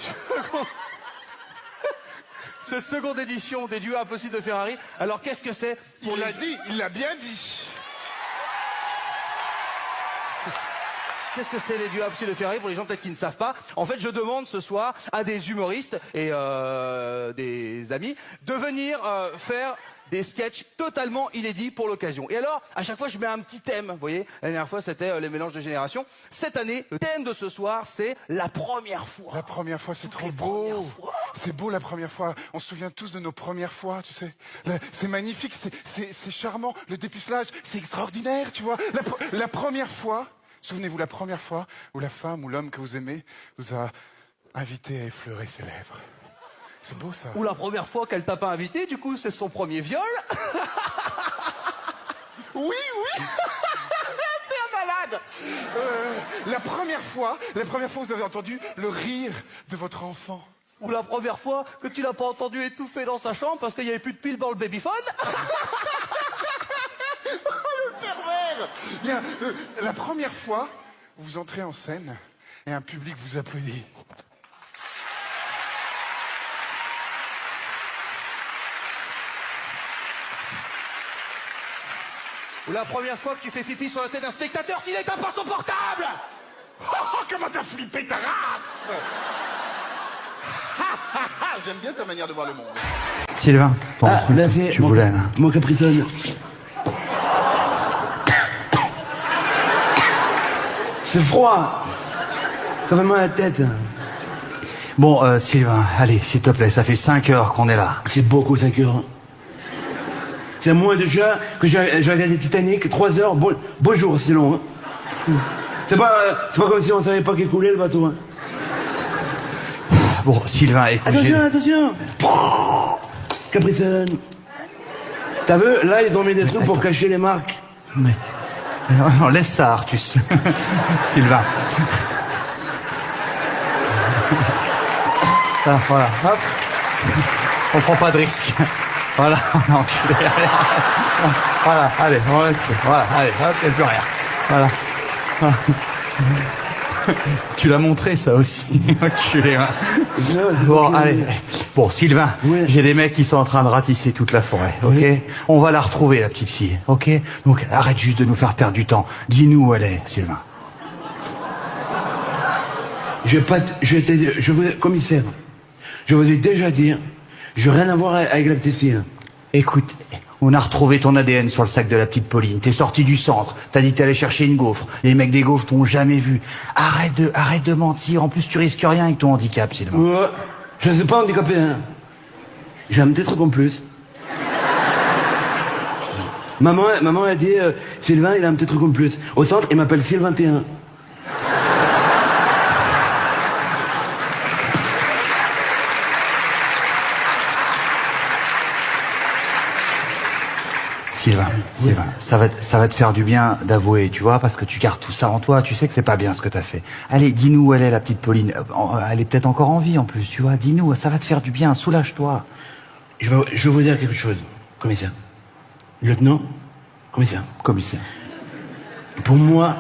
seconde édition des duos impossibles de Ferrari. Alors, qu'est-ce que c'est? Il l'a dit, il l'a bien dit. Qu'est-ce que c'est les duos impossibles de Ferrari pour les gens peut-être qui ne savent pas? En fait, je demande ce soir à des humoristes et des amis de venir faire des sketchs totalement inédits pour l'occasion. Et alors, à chaque fois, je mets un petit thème. Vous voyez, la dernière fois, c'était les mélanges de générations. Cette année, le thème de ce soir, c'est la première fois. La première fois, c'est trop beau. C'est beau la première fois. On se souvient tous de nos premières fois, tu sais. C'est magnifique, c'est charmant. Le dépucelage, c'est extraordinaire, tu vois. La première fois, souvenez-vous, la première fois où la femme ou l'homme que vous aimez vous a invité à effleurer ses lèvres. C'est beau, ça. Ou la première fois qu'elle t'a pas invité, du coup, c'est son premier viol. Oui. T'es un malade. La première fois, vous avez entendu le rire de votre enfant. Ou la première fois que tu l'as pas entendu étouffer dans sa chambre parce qu'il y avait plus de piles dans le babyphone. Le pervers. Bien, la première fois, vous entrez en scène et un public vous applaudit. Ou la première fois que tu fais pipi sur la tête d'un spectateur s'il éteint pas son portable. Oh, comment t'as flippé ta race. J'aime bien ta manière de voir le monde. Sylvain, bon, là c'est tu voulais là. Mon Caprisonne. C'est froid. Ça fait mal à la tête. Bon, Sylvain, allez, s'il te plaît, ça fait 5 heures qu'on est là. C'est beaucoup 5 heures. C'est moi déjà que j'ai regardé Titanic, 3 heures, bonjour, c'est long. Hein. C'est pas comme si on savait pas qu'il coulait le bateau. Hein. Bon, Sylvain, écoute, Attention. Caprisonne. T'as vu, là ils ont mis des trucs pour cacher les marques. Mais... Non, laisse ça, Artus. Sylvain. Ça, voilà, hop. On prend pas de risque. Voilà, non, allez. Voilà, allez, voilà, allez, hop, il n'y a plus rien. Voilà. Voilà. Tu l'as montré, ça aussi. Enculé, hein. Bon, allez. Bon, Sylvain, j'ai des mecs qui sont en train de ratisser toute la forêt, ok? On va la retrouver, la petite fille, ok? Donc, arrête juste de nous faire perdre du temps. Dis-nous où elle est, Sylvain. Commissaire, je vous ai déjà dit, je veux rien à voir avec la petite fille. Écoute, on a retrouvé ton ADN sur le sac de la petite Pauline. T'es sorti du centre. T'as dit que t'allais chercher une gaufre. Les mecs des gaufres t'ont jamais vu. Arrête de mentir. En plus, tu risques rien avec ton handicap, Sylvain. Ouais, je ne suis pas handicapé, hein. J'ai un petit truc en plus. Maman a dit, Sylvain, il a un petit truc en plus. Au centre, il m'appelle Sylvain21. Sylvain, ça va te faire du bien d'avouer, tu vois, parce que tu gardes tout ça en toi, tu sais que c'est pas bien ce que t'as fait. Allez, dis-nous où elle est, la petite Pauline. Elle est peut-être encore en vie, en plus, tu vois. Dis-nous, ça va te faire du bien, soulage-toi. Je veux vous dire quelque chose, commissaire. Lieutenant, commissaire. Pour moi,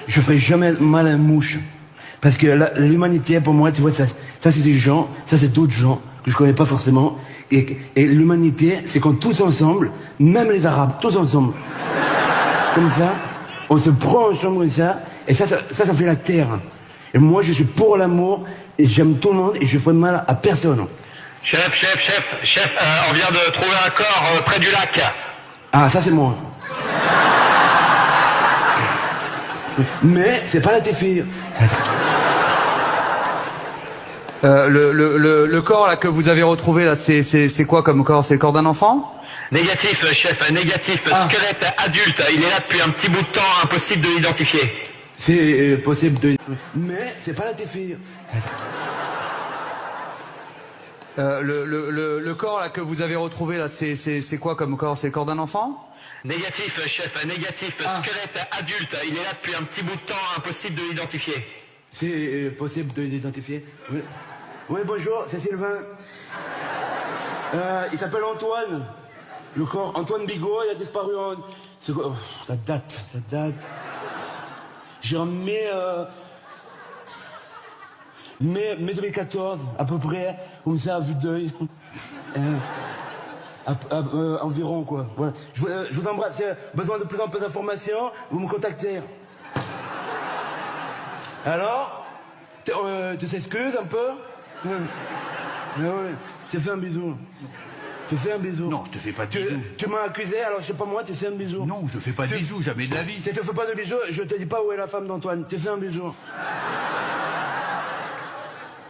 je ferai jamais mal à une mouche. Parce que l'humanité, pour moi, tu vois, ça c'est des gens, ça c'est d'autres gens que je connais pas forcément. Et l'humanité, c'est quand tous ensemble, même les Arabes, tous ensemble, comme ça, on se prend ensemble comme ça, et ça fait la terre. Et moi, je suis pour l'amour, et j'aime tout le monde, et je ferai mal à personne. Chef, on vient de trouver un corps près du lac. Ah, ça c'est moi. Mais c'est pas la tes filles. Le corps là que vous avez retrouvé là, c'est quoi comme corps? C'est le corps d'un enfant? Négatif, chef, négatif. Squelette adulte. Il est là depuis un petit bout de temps, impossible de l'identifier. C'est possible de... Mais c'est pas la tes filles. Le corps là que vous avez retrouvé là, c'est quoi comme corps? C'est le corps d'un enfant? Négatif, chef, négatif. Squelette adulte. Il est là depuis un petit bout de temps, impossible de l'identifier. C'est possible de l'identifier. Oui. Oui, bonjour, c'est Sylvain. Il s'appelle Antoine. Le corps, Antoine Bigot, il a disparu en... Ça date. J'ai en mai 2014, à peu près, comme ça, à vue d'œil. Environ, quoi. Voilà. Je vous embrasse. Si besoin de plus en plus d'informations, vous me contactez. Alors, tu t'excuses un peu? Ouais. Tu fais un bisou. Non, je te fais pas de bisous. Tu m'as accusé, alors je sais pas moi, tu fais un bisou. Non, je te fais pas de bisous, jamais de la vie. Si tu fais pas de bisous, je te dis pas où est la femme d'Antoine. Tu fais un bisou.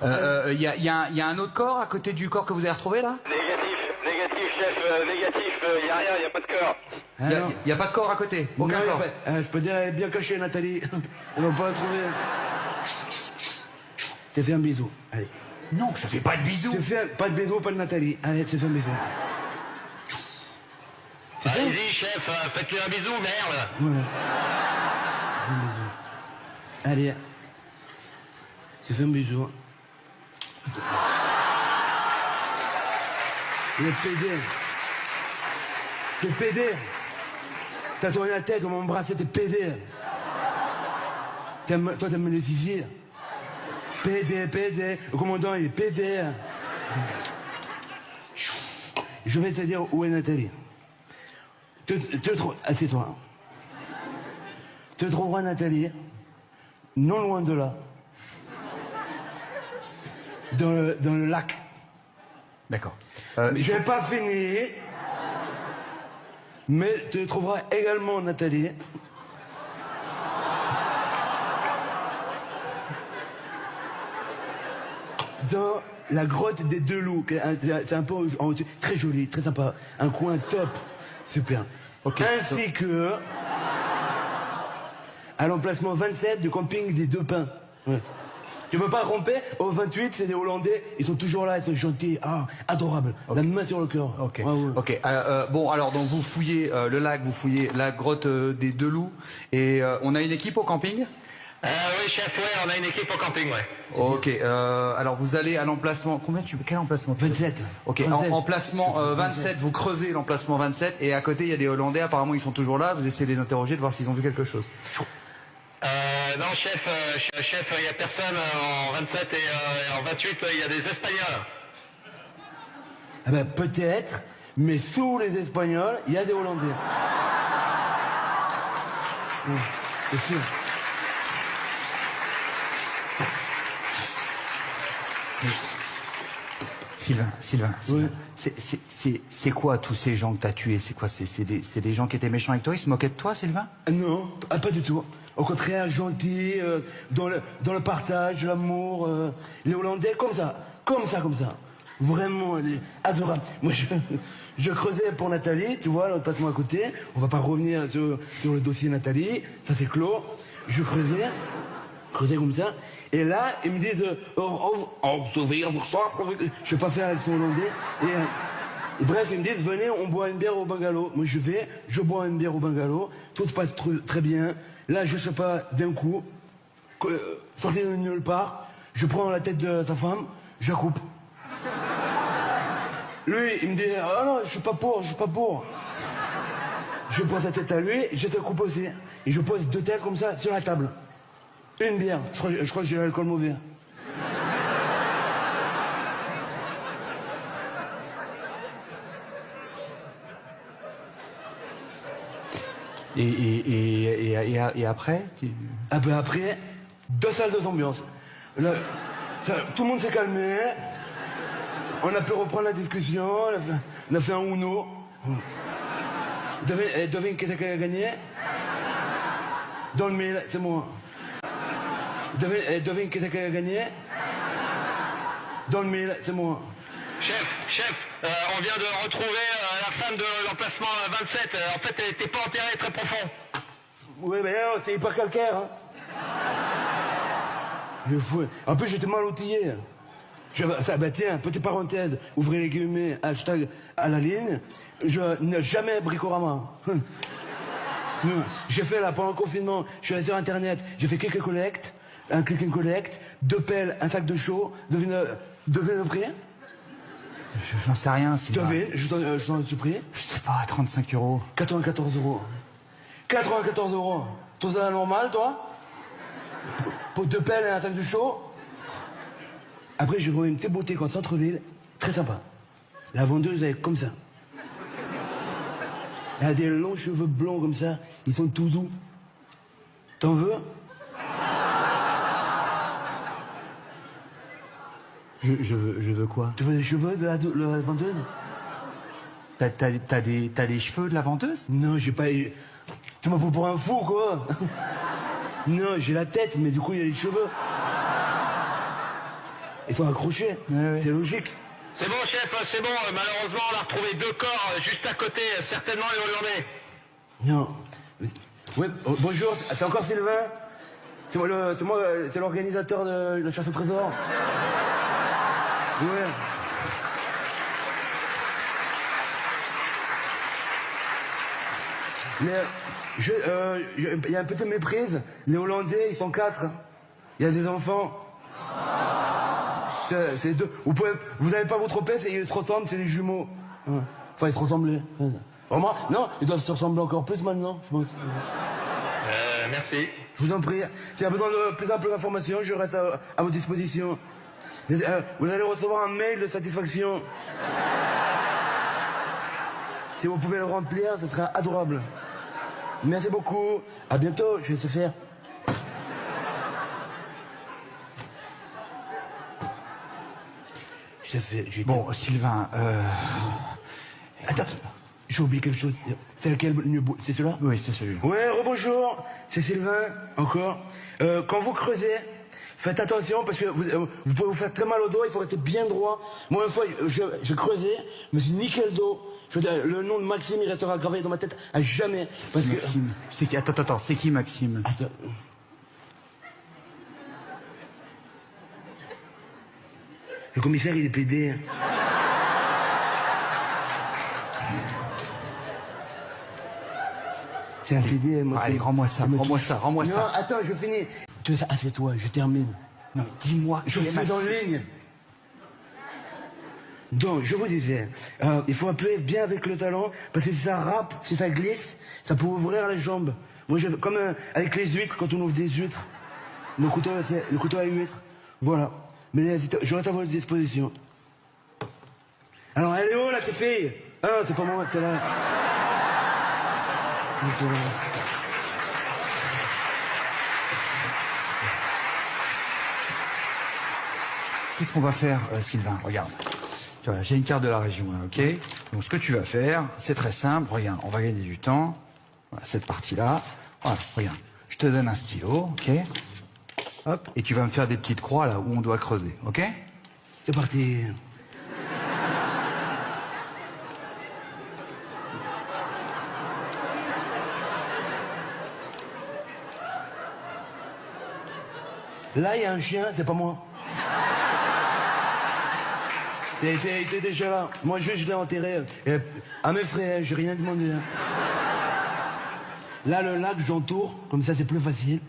Y a un autre corps à côté du corps que vous avez retrouvé là? Négatif, chef, négatif. Y a rien, y a pas de corps. Y a pas de corps à côté? Aucun Non, corps. je peux dire, elle est bien cachée, Nathalie. On va pas la trouver. Tu fais un bisou. Allez. Non, je te fais pas de bisous. Tu fais pas de bisou, pas de Nathalie. Allez, tu fais un bisou. Allez-y, chef, faites-lui un bisou, merde. Ouais. Un bisou. Allez. Tu fais un bisou. Le PD. T'es PD. T'as tourné la tête, on m'a embrassé, t'es PD. Toi, t'aimes les zizi. PD. Le commandant, il est PD. Je vais te dire où est Nathalie. Assieds-toi. Tu trouveras Nathalie, non loin de là, dans le lac. D'accord. Je vais pas finir, mais tu trouveras également Nathalie dans la grotte des Deux Loups. C'est un peu très joli, très sympa. Un coin top. Super. Okay. Ainsi que à l'emplacement 27 du camping des Deux Pins. Ouais. Tu peux pas romper. Au 28, c'est des Hollandais. Ils sont toujours là, ils sont gentils. Ah, adorables. La main sur le cœur. Ok. Ah, ouais. Ok. Bon, alors donc vous fouillez le lac, vous fouillez la grotte des Deux Loups, et on a une équipe au camping. Oui, chef, ouais, on a une équipe au camping, ouais. Ok. Alors vous allez à l'emplacement. Quel emplacement? 27. Ok. Emplacement 27. Vous creusez l'emplacement 27, et à côté il y a des Hollandais. Apparemment ils sont toujours là. Vous essayez de les interroger, de voir s'ils ont vu quelque chose. Non, chef, il y a personne en 27 et en 28, il y a des Espagnols. Ah ben, peut-être, mais sous les Espagnols, il y a des Hollandais. Oui, c'est sûr. Sylvain, Oui. c'est quoi tous ces gens que t'as tués? C'est quoi? C'est des gens qui étaient méchants avec toi? Ils se moquaient de toi, Sylvain? Non, pas du tout. Au contraire, gentil, dans le partage, l'amour. Les Hollandais, comme ça. Vraiment, elle est adorable. Moi, je creusais pour Nathalie, tu vois, l'emplacement à côté. On va pas revenir sur le dossier Nathalie, ça c'est clos. Je creusais comme ça. Et là, ils me disent, je vais pas faire l'accent hollandais. Et bref, ils me disent, venez, on boit une bière au bungalow. Moi, je bois une bière au bungalow. Tout se passe très bien. Là, je sais pas, d'un coup, sorti de nulle part, je prends la tête de sa femme, je la coupe. Lui, il me dit, ah non, je suis pas pour. Je pose sa tête à lui, je te coupe aussi. Et je pose 2 têtes comme ça sur la table. Une bière, je crois que j'ai l'alcool mauvais. Et après Ah ben après, 2 salles d'ambiance. Là, tout le monde s'est calmé. On a pu reprendre la discussion. On a fait un Uno. Devine qu'est-ce qu'elle a gagné? Dans le mille, c'est moi. Devine qu'est-ce qu'elle a gagné? Dans le mille, c'est moi. Chef, on vient de retrouver la femme de l'emplacement 27. En fait, elle n'était pas enterrée très profond. Oui, mais non, c'est hyper calcaire. Hein. En plus, j'étais mal outillé. Tiens, petite parenthèse, ouvrez les guillemets, hashtag à la ligne. Je n'ai jamais Bricorama. Non. J'ai fait là, pendant le confinement, je suis allé sur internet, j'ai fait click and collect, un click and collect, 2 pelles, un sac de chaud, devine le prix? J'en sais rien, Sylvain. Devine, je t'en ai pris? Je sais pas, 35 €. 94 €. 94 €. Toi, ça normal, toi? Pour 2 pelles et un sac de chaud? Après, j'ai trouvé une petite boutique en centre-ville, très sympa. La vendeuse, elle est comme ça. Elle a des longs cheveux blonds comme ça, ils sont tout doux. T'en veux? Je veux quoi? Tu veux des cheveux de la vendeuse? T'as les cheveux de la vendeuse? Non, j'ai pas... Tu m'as pris pour un fou, quoi. Non, j'ai la tête, mais du coup, il y a les cheveux. Ils sont accrochés, ouais. C'est logique. C'est bon, chef, c'est bon. Malheureusement, on a retrouvé 2 corps juste à côté, certainement les Hollandais. Non. Oui, bonjour, c'est encore Sylvain? C'est moi, c'est l'organisateur de la chasse au trésor. Ouais. Il y a un peu de méprise. Les Hollandais, ils sont 4. Il y a des enfants. C'est 2. Vous n'avez pas vous tromper, ils se ressemblent, c'est des jumeaux. Enfin, ils se ressemblaient. Vraiment? Non, ils doivent se ressembler encore plus maintenant, je pense. Merci. Je vous en prie. S'il y a besoin de plus ample d'informations, je reste à votre disposition. Vous allez recevoir un mail de satisfaction. Si vous pouvez le remplir, ce sera adorable. Merci beaucoup. À bientôt, je vais se faire. Bon, Sylvain, Attends, j'ai oublié quelque chose. C'est lequel? C'est celui-là? Oui, c'est celui-là. Ouais, rebonjour. C'est Sylvain, encore. Quand vous creusez, faites attention parce que vous pouvez vous faire très mal au dos, il faut rester bien droit. Moi, une fois, je creusais, je me suis niqué le dos. Je veux dire, le nom de Maxime, il restera gravé dans ma tête à jamais. Parce que... Maxime. C'est qui? Attends, c'est qui Maxime? Attends. Le commissaire, il est pédé. C'est un PD, moi. Allez, rends-moi ça, rends-moi ça, rends-moi Non, ça. attends, je finis. Tu veux ça, assieds-toi, je termine. Non, mais dis-moi. Je suis dans la ligne. Donc, je vous disais, il faut appuyer bien avec le talon, parce que si ça râpe, si ça glisse, ça peut ouvrir les jambes. Moi, comme avec les huîtres, quand on ouvre des huîtres. Le couteau à huîtres. Voilà. Mais je reste à votre disposition. Alors, elle est où, là, tes filles? Ah non, c'est pas moi, c'est là. C'est ce qu'on va faire, Sylvain. Regarde. Tu vois, j'ai une carte de la région, là, ok? Donc, ce que tu vas faire, c'est très simple. Regarde, on va gagner du temps. Voilà, cette partie-là. Voilà, regarde. Je te donne un stylo, ok? Hop. Et tu vas me faire des petites croix, là, où on doit creuser, ok? C'est parti. Là, il y a un chien, c'est pas moi. T'es déjà là. Moi, juste, je l'ai enterré. À mes frais, j'ai rien demandé. Hein. Là, le lac, j'entoure. Comme ça, c'est plus facile.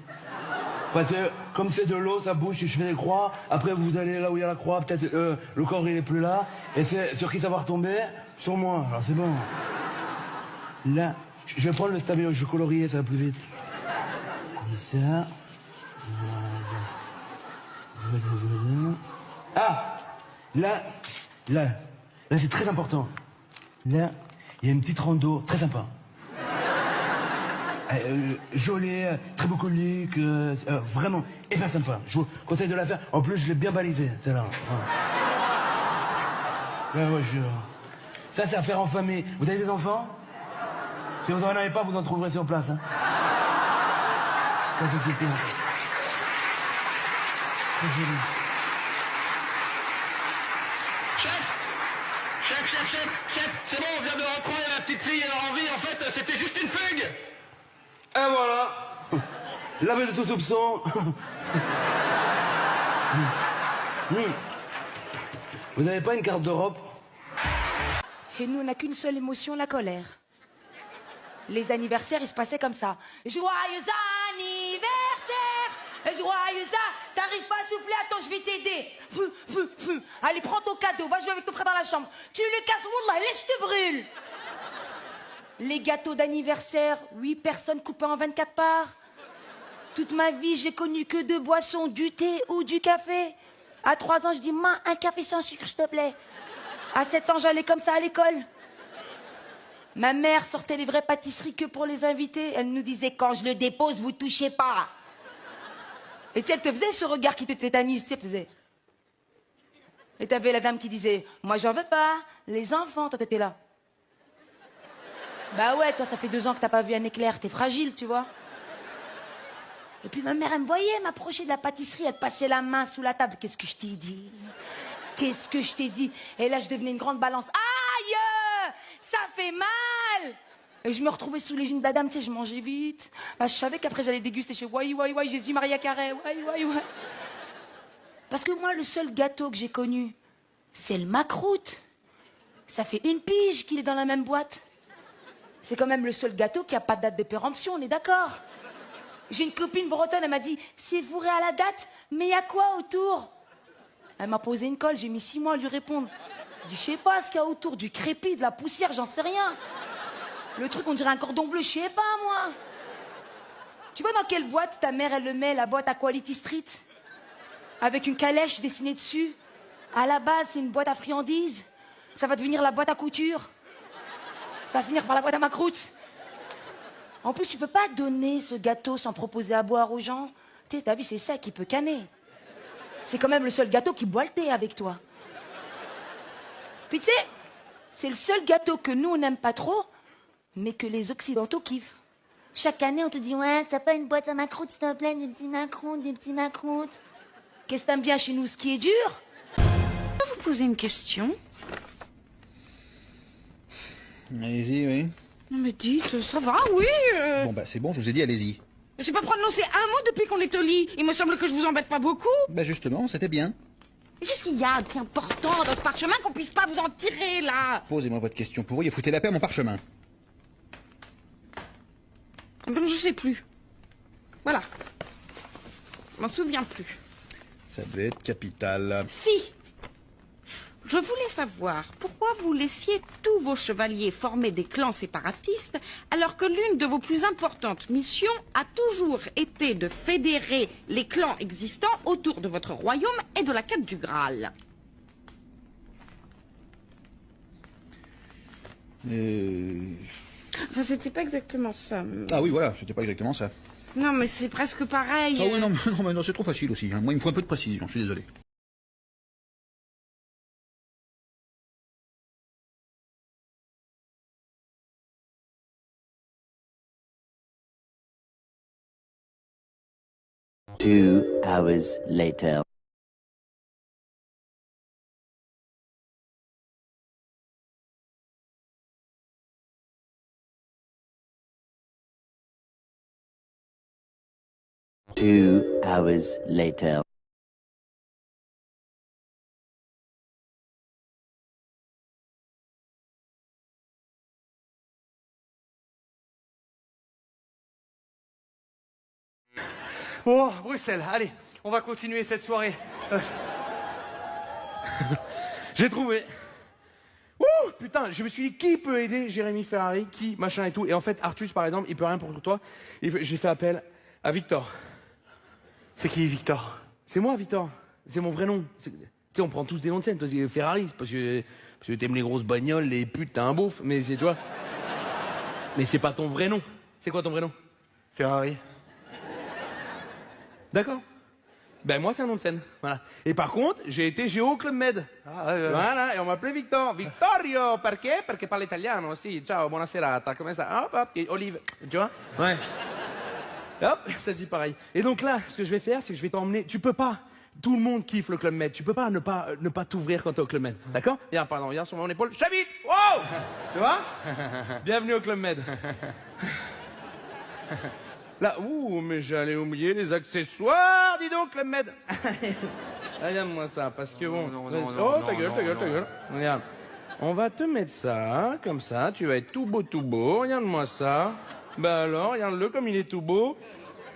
Parce que, comme c'est de l'eau, ça bouge, je fais des croix. Après, vous allez là où il y a la croix. Peut-être le corps, il est plus là. Et c'est sur qui ça va retomber? Sur moi. Alors, c'est bon. Là, je vais prendre le stabilo. Je vais colorier, ça va plus vite. Comme ça. Ah, là, c'est très important. Là, il y a une petite rando très sympa. Jolie, très bucolique, vraiment hyper sympa. Je vous conseille de la faire. En plus, je l'ai bien balisé, celle-là. Ouais, ça, c'est à faire en famille. Vous avez des enfants? Si vous n'en avez pas, vous en trouverez sur place. Hein. Ça, c'est plutôt... Chef, c'est bon, on vient de retrouver la petite fille, elle a envie, en fait, c'était juste une fugue. Et voilà. Lavé de tout soupçon. Vous n'avez pas une carte d'Europe? Chez nous, on n'a qu'une seule émotion, la colère. Les anniversaires, ils se passaient comme ça. Joyeux anniversaire! Joyeux t'arrives pas à souffler, attends, je vais t'aider. Allez, prends ton cadeau, va jouer avec ton frère dans la chambre. Tu le casses, wallah, laisse, je te brûle. Les gâteaux d'anniversaire, 8 personnes coupées en 24 parts. Toute ma vie, j'ai connu que 2 boissons, du thé ou du café. À 3 ans, je dis, un café sans sucre, s'il te plaît. À 7 ans, j'allais comme ça à l'école. Ma mère sortait les vraies pâtisseries que pour les invités. Elle nous disait, quand je le dépose, vous touchez pas. Et si elle te faisait ce regard qui te tétanise, si elle faisait. Et t'avais la dame qui disait, moi j'en veux pas, les enfants, toi t'étais là. Bah ouais, toi ça fait 2 ans que t'as pas vu un éclair, t'es fragile, tu vois. Et puis ma mère, elle me voyait m'approcher de la pâtisserie, elle passait la main sous la table. Qu'est-ce que je t'ai dit? Qu'est-ce que je t'ai dit? Et là je devenais une grande balance. Aïe! Ça fait mal! Et je me retrouvais sous les genoux de la dame, tu sais, je mangeais vite. Bah, je savais qu'après, j'allais déguster chez Wai, Jésus, Maria Carré, Wai. Parce que moi, le seul gâteau que j'ai connu, c'est le macroute. Ça fait 1 pige qu'il est dans la même boîte. C'est quand même le seul gâteau qui a pas de date de péremption, on est d'accord? J'ai une copine bretonne, elle m'a dit, c'est fourré à la date, mais il y a quoi autour? Elle m'a posé une colle, j'ai mis 6 mois à lui répondre. Je dis, je sais pas ce qu'il y a autour, du crépi, de la poussière, j'en sais rien. Le truc, on dirait un cordon bleu, je sais pas, moi. Tu vois dans quelle boîte ta mère, elle le met, la boîte à Quality Street? Avec une calèche dessinée dessus. À la base, c'est une boîte à friandises. Ça va devenir la boîte à couture. Ça va finir par la boîte à macroute. En plus, tu peux pas donner ce gâteau sans proposer à boire aux gens. Tu sais, t'as vu, c'est ça qui peut canner. C'est quand même le seul gâteau qui boit le thé avec toi. Puis tu sais, c'est le seul gâteau que nous, on n'aime pas trop, mais que les Occidentaux kiffent. Chaque année, on te dit, ouais, t'as pas une boîte à macroute, s'il te plaît, des petits macroutes. Qu'est-ce que t'aimes bien chez nous, ce qui est dur? Je peux vous poser une question? Allez-y, oui. Non mais dites, ça va, oui. Bon, bah c'est bon, je vous ai dit, allez-y. J'ai pas prononcé un mot depuis qu'on est au lit. Il me semble que je vous embête pas beaucoup. Bah justement, c'était bien. Qu'est-ce qu'il y a d'important dans ce parchemin qu'on puisse pas vous en tirer, là? Posez-moi votre question pourrie et foutez la paix à mon parchemin. Ben, je sais plus. Voilà. Je m'en souviens plus. Ça devait être capital. Si. Je voulais savoir pourquoi vous laissiez tous vos chevaliers former des clans séparatistes alors que l'une de vos plus importantes missions a toujours été de fédérer les clans existants autour de votre royaume et de la quête du Graal. Enfin, c'était pas exactement ça. Ah oui, voilà, c'était pas exactement ça. Non, mais c'est presque pareil. Ah oui, non, non, c'est trop facile aussi. Hein. Moi, il me faut un peu de précision, je suis désolé. Two hours later. Two hours later. Oh, Bruxelles, allez, on va continuer cette soirée. J'ai trouvé. Ouh, putain, je me suis dit, qui peut aider Jérémy Ferrari, qui, machin et tout. Et en fait, Artus, par exemple, il peut rien pour toi. J'ai fait appel à Victor. C'est qui, Victor? C'est moi, Victor. C'est mon vrai nom. Tu sais, on prend tous des noms de scène. Toi, c'est Ferrari, c'est parce que t'aimes les grosses bagnoles, les putes, t'as un beauf. Mais c'est toi. Mais c'est pas ton vrai nom. C'est quoi ton vrai nom? Ferrari. D'accord. Ben moi c'est un nom de scène, voilà. Et par contre, j'ai été géo au Club Med. Voilà, et on m'appelait Victor. Vittorio, perché? Perché parle italiano, si. Ciao, buona serata, come ça? Hop, hop, et Olive, tu vois? Ouais. Et hop, ça dit pareil. Et donc là, ce que je vais faire, c'est que je vais t'emmener. Tu peux pas. Tout le monde kiffe le Club Med. Tu peux pas ne pas t'ouvrir quand t'es au Club Med. D'accord? Regarde, pardon, regarde sur mon épaule. J'habite! Wow! Tu vois? Bienvenue au Club Med. Là, ouh, mais j'allais oublier les accessoires, dis donc, Club Med. Regarde-moi ça, parce que bon... Oh, ta gueule. Regarde. On va te mettre ça, comme ça, tu vas être tout beau. Regarde-moi ça. Bah alors, regarde-le comme il est tout beau.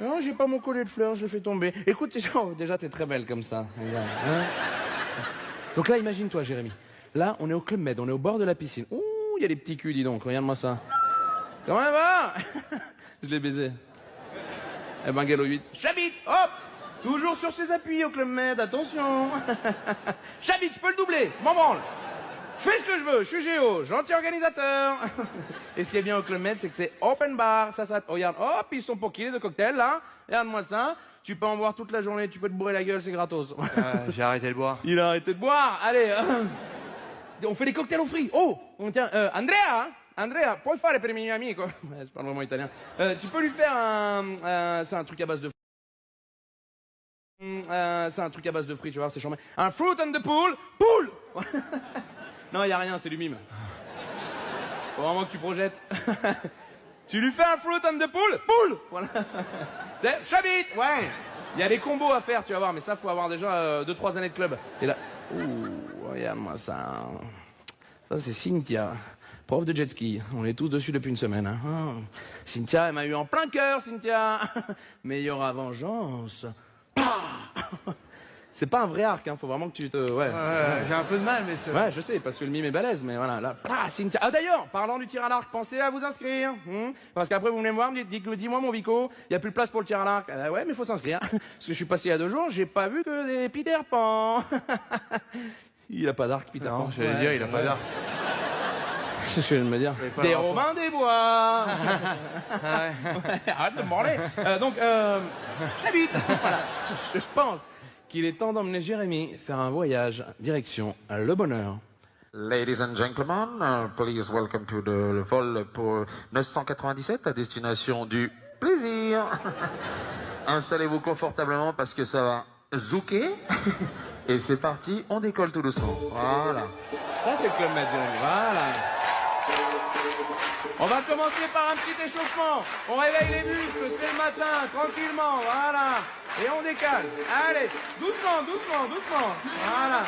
Non, j'ai pas mon collier de fleurs, je le fais tomber. Écoute, déjà, t'es très belle comme ça. Regarde, hein. Donc là, imagine-toi, Jérémy. Là, on est au Club Med, on est au bord de la piscine. Ouh, il y a des petits culs, dis donc, regarde-moi ça. Comment ça va? Je l'ai baisé. Eh ben, galop 8. J'habite, hop! Toujours sur ses appuis au Club Med, attention! J'habite, je peux le doubler, m'en branle! Je fais ce que je veux, je suis géo, gentil organisateur! Et ce qui est bien au Club Med, c'est que c'est open bar, ça, oh, regarde, hop, ils sont pour killer de cocktails, là, regarde-moi ça, tu peux en boire toute la journée, tu peux te bourrer la gueule, c'est gratos. J'ai arrêté de boire. Il a arrêté de boire, allez! On fait des cocktails au free, oh! On tient, Andrea, puoi fare per il mio amico? Je parle vraiment italien. Tu peux lui faire c'est un truc à base de c'est un truc à base de fruits, tu vois, c'est charmant. Un fruit and the pool. Non, il y a rien, c'est du mime. Faut vraiment que tu projettes. Tu lui fais un fruit and the pool. Voilà. J'habite, ouais. Il y a des combos à faire, tu vas voir, mais ça, faut avoir déjà 2-3 années de club. Et là, ouh, regarde-moi ça. Ça, c'est Cynthia. Prof de jet ski, on est tous dessus depuis une semaine. Hein. Cynthia, elle m'a eu en plein cœur, Cynthia. Meilleure vengeance. C'est pas un vrai arc, hein. Faut vraiment que tu te... Ouais. J'ai un peu de mal, mais... Ouais, je sais, parce que le mime est balèze, mais voilà, là... Cynthia... Ah d'ailleurs, parlant du tir à l'arc, pensez à vous inscrire. Parce qu'après, vous venez me voir, dis-moi mon Vico, il n'y a plus de place pour le tir à l'arc. Ouais, mais il faut s'inscrire. Parce que je suis passé il y a 2 jours, j'ai pas vu que des Peter Pan. Il a pas d'arc, Peter Pan. J'allais dire, il a pas d'arc. Je viens de me dire. Des Robins des Bois. Arrête de me branler. Donc, j'habite. Voilà. Je pense qu'il est temps d'emmener Jérémy faire un voyage direction le bonheur. Ladies and gentlemen, please welcome to le vol pour 997 à destination du plaisir. Installez-vous confortablement parce que ça va zouker. Et c'est parti, on décolle tout doucement. Voilà. Ça, c'est le Club Med, voilà. On va commencer par un petit échauffement. On réveille les muscles, c'est le matin, tranquillement, voilà. Et on décale. Allez, doucement, doucement, doucement. Voilà.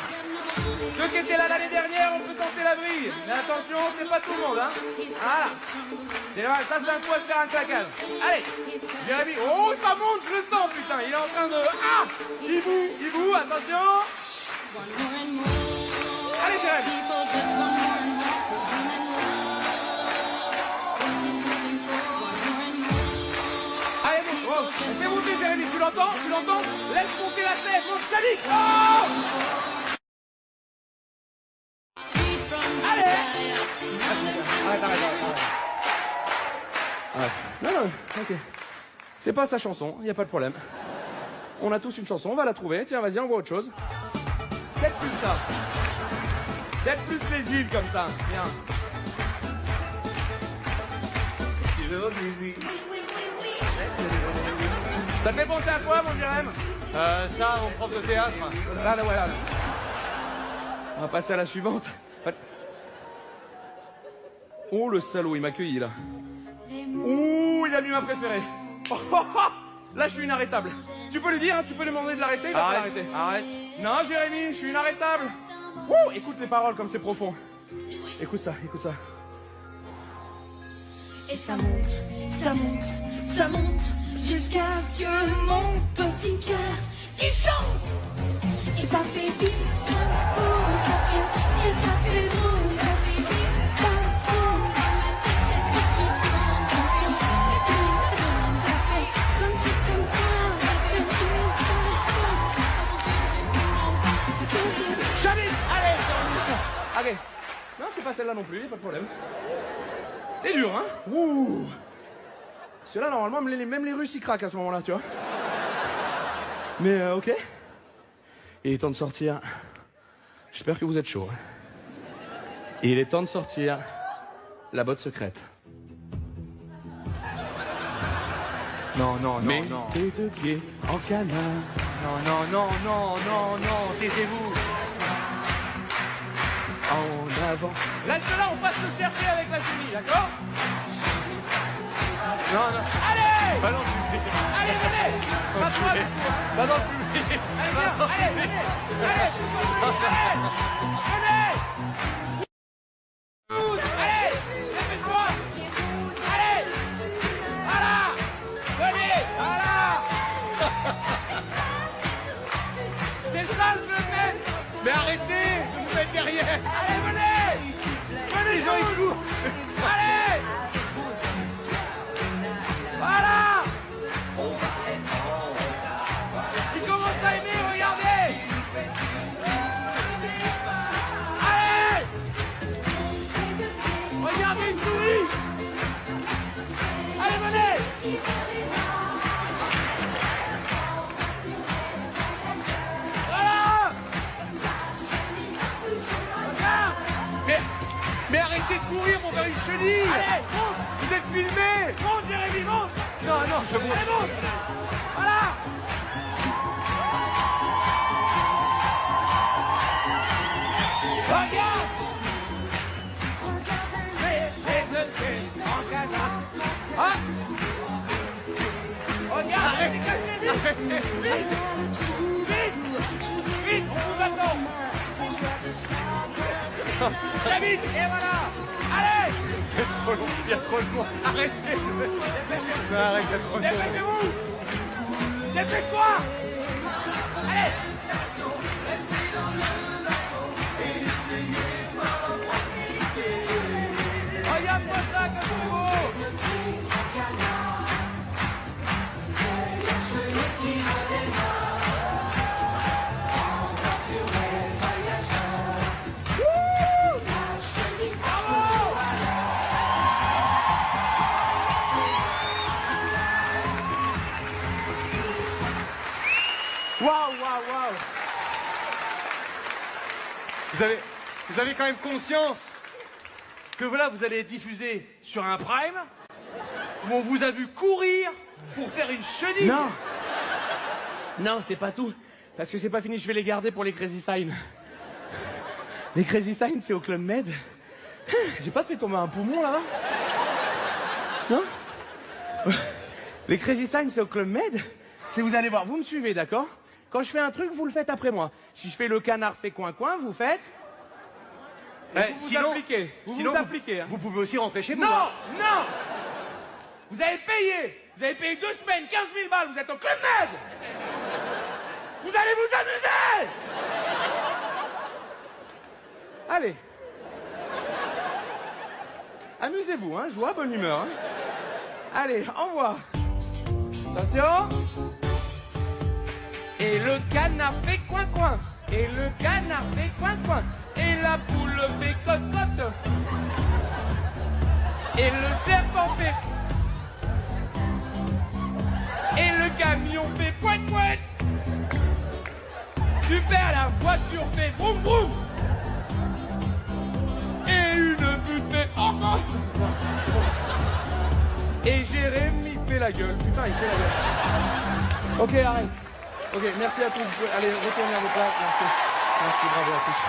Ceux qui étaient là l'année dernière, on peut tenter la brille. Mais attention, c'est pas tout le monde, hein. Voilà. C'est vrai, ça c'est un coup à se faire un claquage. Allez, Jérémy. Oh, ça monte, je le sens, putain. Il est en train de... Ah, il boue, attention. Allez, Jérémy. Allez, bon, oh, fais monter, Jérémy, tu l'entends? Tu l'entends? Laisse monter la tête, monte, Sally. Oh! Allez! Arrête. Non, ok. C'est pas sa chanson, y a pas de problème. On a tous une chanson, on va la trouver. Tiens, vas-y, on voit autre chose. Peut-être plus ça. Peut-être plus les îles comme ça. Viens. Ça te fait penser à quoi, mon Jérém? Ça, mon prof de théâtre. Là, voilà. On va passer à la suivante. Oh, le salaud, il m'a accueilli, là. Ouh, il a mis ma préférée. Là, je suis inarrêtable. Tu peux lui dire, hein, tu peux lui demander de l'arrêter, il va pas l'arrêter. Arrête. Non, Jérémy, je suis inarrêtable. Ouh, écoute les paroles comme c'est profond. Écoute ça, écoute ça. Et ça monte, ça monte, ça monte, jusqu'à ce que mon petit cœur qui chante. Et ça fait bim, bam, boum, ça fait, et ça fait boum, ça fait bim, bam, boum. Dans la tête, cette tête qui tourne, ça fait chant, et boum, boum, ça fait comme ci, comme ça fait boum, boum, boum. Chavit, allez. Ok. Non, c'est pas celle-là non plus, pas de problème. C'est dur, hein? Ouh. Ceux-là, normalement, même les Russes, ils craquent à ce moment-là, tu vois. Mais, ok. Il est temps de sortir. J'espère que vous êtes chaud. Il est temps de sortir la botte secrète. Non, non, Mais non, non. tes deux pieds en canard. Non, taisez-vous. En avant. Là, on passe le chercher avec la chenille, d'accord? Non. Allez! Pas dans le public. Allez, venez! Pas trop avec vous, hein. Pas dans le public. Allez, viens, allez, venez! Allez, venez! Allez! Dépêche-toi! Allez! Voilà! Venez! Voilà! C'est ça le jeu. Mais arrêtez de vous mettre derrière. Allez, venez! Venez, les gens, ils courent! Allez! Voilà! Il commence à aimer, regardez! Allez! Regardez, il sourit! Allez, venez! Voilà! Regarde! Mais arrêtez de courir pour faire une chenille. Allez, monte! Vous êtes filmé. Monte, Jérémy, monte! Non, je monte. Allez, monte! Voilà! Regarde! Ah! Regarde! Vite! Vite! On vous attend! Très vite! Et voilà! Allez! C'est trop long, il y a trop de monde. Arrêtez. Mais arrête, il y a trop de monde. Dépêchez-vous! Dépêche-toi! Allez! Regarde-moi ça comme c'est beau! Waouh. Vous avez quand même conscience que voilà, vous allez être diffusé sur un prime où on vous a vu courir pour faire une chenille. Non, c'est pas tout. Parce que c'est pas fini, je vais les garder pour les Crazy Sign. Les Crazy Sign, c'est au Club Med. J'ai pas fait tomber un poumon, là? Non? Les Crazy Signs, c'est au Club Med. Si vous allez voir, vous me suivez, d'accord? Quand je fais un truc, vous le faites après moi. Si je fais le canard fait coin-coin, vous faites... Sinon, appliquez. Vous appliquez. Hein. Vous pouvez aussi rentrer chez vous. Non, hein. non. Vous avez payé. Vous avez payé 2 semaines, 15 000 balles. Vous êtes au Club Med. Vous allez vous amuser. Allez. Amusez-vous, hein. Joie, bonne humeur. Hein. Allez, envoie. Attention. Et le canard fait coin-coin. Et le canard fait coin-coin. Et la poule fait cote-cote. Et le serpent fait... Et le camion fait poète-poète. Super, la voiture fait vroom vroom. Et une pute fait oh. Et Jérémy fait la gueule. Putain, il fait la gueule. Ok, arrête. Ok, merci à tous. Allez, retournez à vos places. Merci. Merci, bravo à tous.